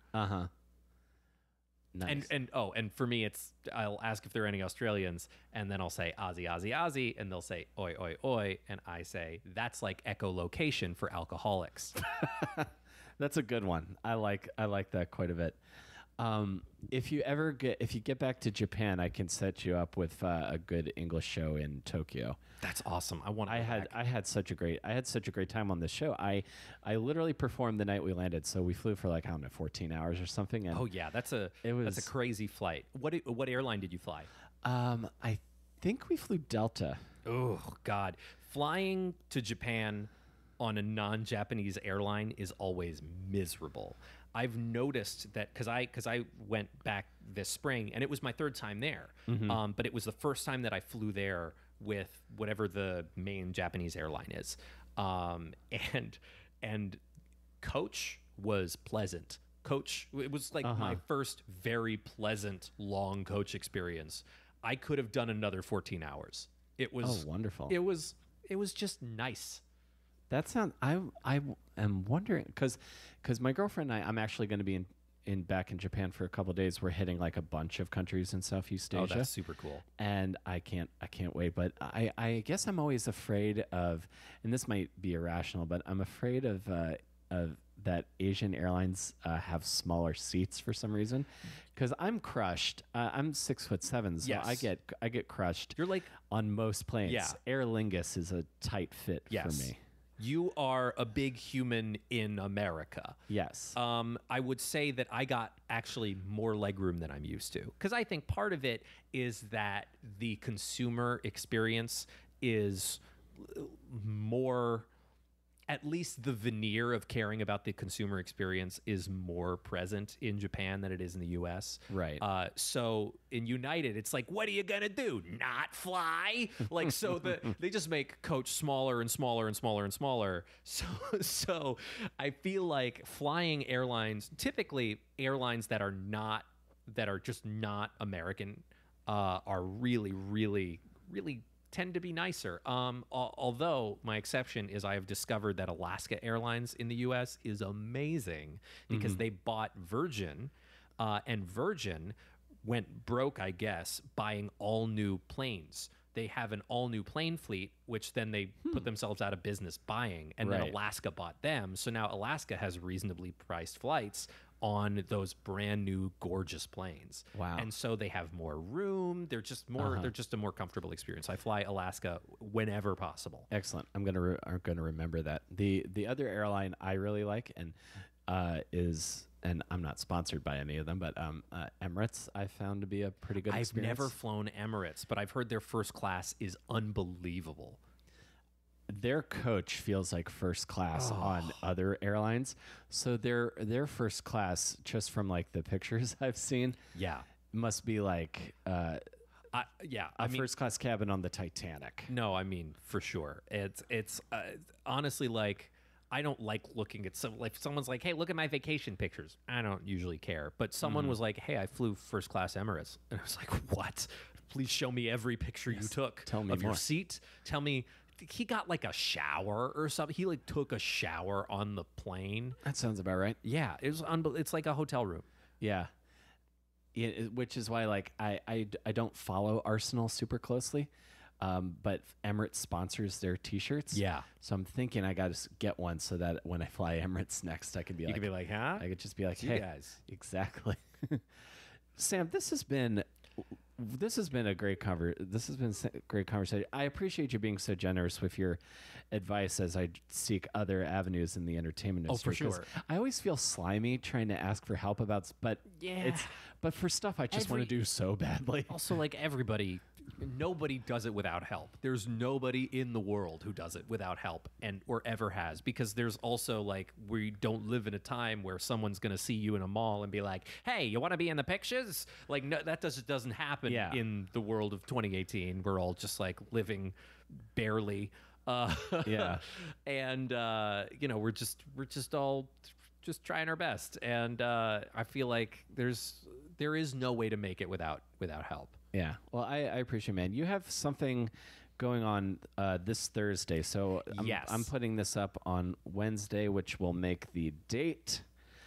Nice. And for me, I'll ask if there are any Australians, and then I'll say Aussie, Aussie, Aussie, and they'll say oi, oi, oi, and I say that's like echolocation for alcoholics. That's a good one. I like that quite a bit. If you get back to Japan, I can set you up with a good English show in Tokyo. That's awesome. I had such a great time on this show. I literally performed the night we landed. So we flew for like, I don't know, 14 hours or something. And that's a crazy flight. What airline did you fly? I think we flew Delta. Oh God, flying to Japan on a non-Japanese airline is always miserable. I've noticed that because I went back this spring and it was my 3rd time there, but it was the first time that I flew there with whatever the main Japanese airline is, and coach was pleasant. Coach, it was like my first very pleasant long coach experience. I could have done another 14 hours. It was wonderful. It was just nice. That sounds. I am wondering because my girlfriend and I'm actually going to be back in Japan for a couple of days. We're hitting like a bunch of countries in Southeast Asia. Oh, that's super cool. And I can't wait. But I guess I'm always afraid of, and this might be irrational, but I'm afraid of that Asian airlines have smaller seats for some reason, because I'm crushed. I'm 6'7", so Yes. I get crushed. You're like, on most planes. Yeah. Aer Lingus is a tight fit for me. You are a big human in America. Yes. I would say that I got actually more legroom than I'm used to, because I think part of it is that the consumer experience is more, at least the veneer of caring about the consumer experience is more present in Japan than it is in the US. Right. So in United, it's like, what are you going to do? Not fly? Like, so they just make coach smaller and smaller and smaller and smaller. So I feel like flying airlines, typically airlines that are just not American, are really, really, really tend to be nicer. Although my exception is I have discovered that Alaska Airlines in the U.S. is amazing because they bought Virgin, and Virgin went broke, I guess, buying all new planes. They have an all new plane fleet, which then they put themselves out of business buying, and then Alaska bought them. So now Alaska has reasonably priced flights on those brand new gorgeous planes. Wow. And so they have more room. They're just more they're just a more comfortable experience. I fly Alaska whenever possible. Excellent. I'm gonna remember that. The other airline I really like and is, and I'm not sponsored by any of them, but Emirates I found to be a pretty good experience. I've never flown Emirates, but I've heard their first class is unbelievable. Their coach feels like first class on other airlines. So their first class, just from like the pictures I've seen, must be like a first class cabin on the Titanic. No, I mean for sure. It's honestly like, I don't like looking at like someone's like, hey, look at my vacation pictures. I don't usually care, but someone was like, hey, I flew first class Emirates, and I was like, what? Please show me every picture you took. Tell me of more. Your seat. Tell me. He got like a shower or something. He like took a shower on the plane. That sounds about right. Yeah, it was it's like a hotel room. Yeah. Which is why like I don't follow Arsenal super closely, but Emirates sponsors their T-shirts. Yeah. So I'm thinking I got to get one so that when I fly Emirates next, I can be You like, could be like, huh? I could just be like, You hey, guys. exactly. Sam, this has been a great great conversation. I appreciate you being so generous with your advice as I seek other avenues in the entertainment industry. for sure. I always feel slimy trying to ask for help about, but but for stuff I just want to do so badly. Also, like nobody does it without help. There's nobody in the world who does it without help or ever has, because there's also like, we don't live in a time where someone's going to see you in a mall and be like, hey, you want to be in the pictures? Like, no, that doesn't happen in the world of 2018. We're all just like living barely. And we're just all just trying our best. And I feel like there is no way to make it without help. Yeah. Well, I appreciate it, man. You have something going on this Thursday. So I'm putting this up on Wednesday, which will make the date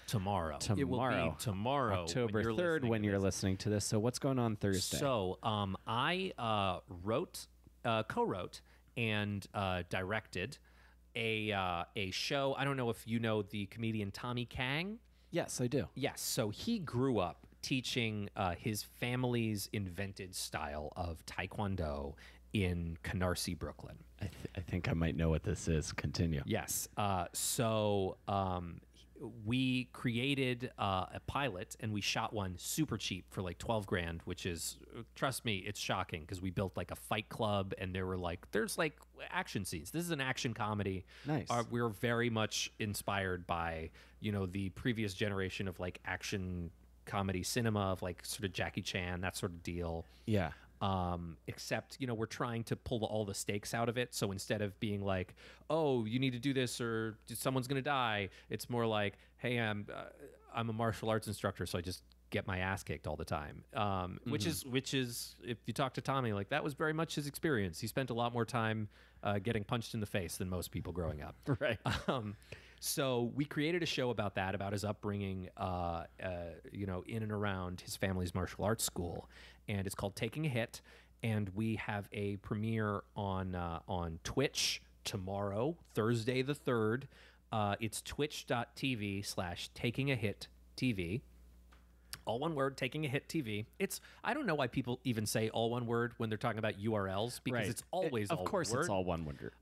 tomorrow. It will be tomorrow, October 3rd, when you're listening to this. So what's going on Thursday? So I co-wrote and directed a show. I don't know if you know the comedian Tommy Kang. Yes, I do. Yes. So he grew up teaching his family's invented style of Taekwondo in Canarsie, Brooklyn. I think I might know what this is. Continue. Yes. So we created a pilot, and we shot one super cheap for like $12,000, which is, trust me, it's shocking, because we built like a fight club, and there's like action scenes. This is an action comedy. Nice. We're very much inspired by, the previous generation of like action comedy cinema of like sort of Jackie Chan, that sort of deal. Yeah. Except, we're trying to pull all the stakes out of it. So instead of being like, oh, you need to do this or someone's going to die, it's more like, hey, I'm a martial arts instructor, so I just get my ass kicked all the time. Which is, if you talk to Tommy, like that was very much his experience. He spent a lot more time getting punched in the face than most people growing up. Right. So we created a show about that, about his upbringing, in and around his family's martial arts school, and it's called Taking a Hit. And we have a premiere on Twitch tomorrow, Thursday the 3rd. It's twitch.tv/takingahit.tv. All one word, Taking a Hit TV. I don't know why people even say all one word when they're talking about URLs, because it's always all one word. Of course, it's all one word.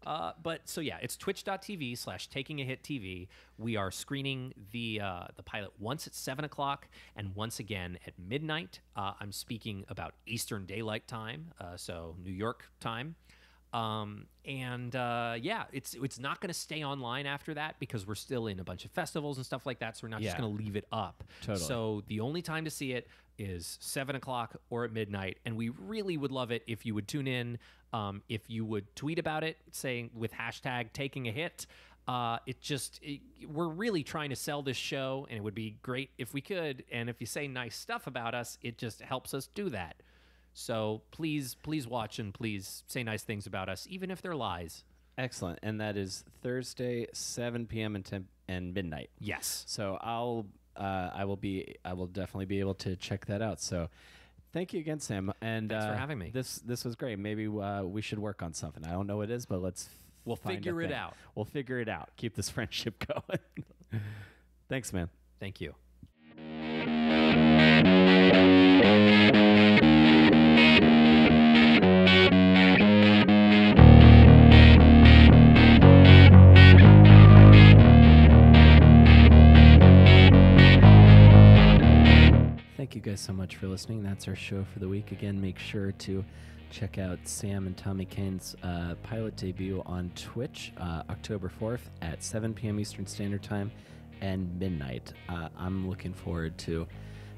But so yeah, it's twitch.tv/takingahit.tv. We are screening the pilot once at 7 o'clock and once again at midnight. I'm speaking about Eastern Daylight Time, so New York time. Yeah, it's not going to stay online after that because we're still in a bunch of festivals and stuff like that. So we're not just going to leave it up. Totally. So the only time to see it is 7 o'clock or at midnight. And we really would love it if you would tune in. If you would tweet about it, saying with hashtag taking a hit. We're really trying to sell this show, and it would be great if we could. And if you say nice stuff about us, it just helps us do that. So please watch and please say nice things about us, even if they're lies. Excellent. And that is Thursday, 7 p.m. and midnight. Yes. So I will definitely be able to check that out. So thank you again, Sam. And thanks for having me. This was great. Maybe we should work on something. I don't know what it is, but we'll figure it out. We'll figure it out. Keep this friendship going. Thanks, man. Thank you. Thank you guys so much for listening. That's our show for the week. Again, make sure to check out Sam and Tommy Kayne's pilot debut on Twitch, October 4th at 7 p.m. Eastern Standard Time and midnight. I'm looking forward to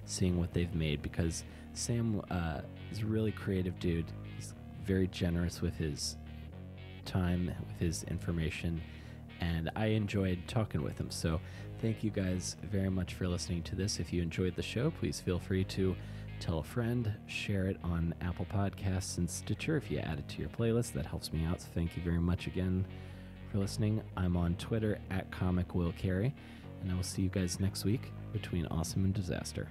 seeing what they've made because Sam is a really creative dude. He's very generous with his time, with his information, and I enjoyed talking with him. So thank you guys very much for listening to this. If you enjoyed the show, please feel free to tell a friend, share it on Apple Podcasts and Stitcher. If you add it to your playlist, that helps me out. So thank you very much again for listening. I'm on Twitter at ComicWillCarey, and I will see you guys next week between Awesome and Disaster.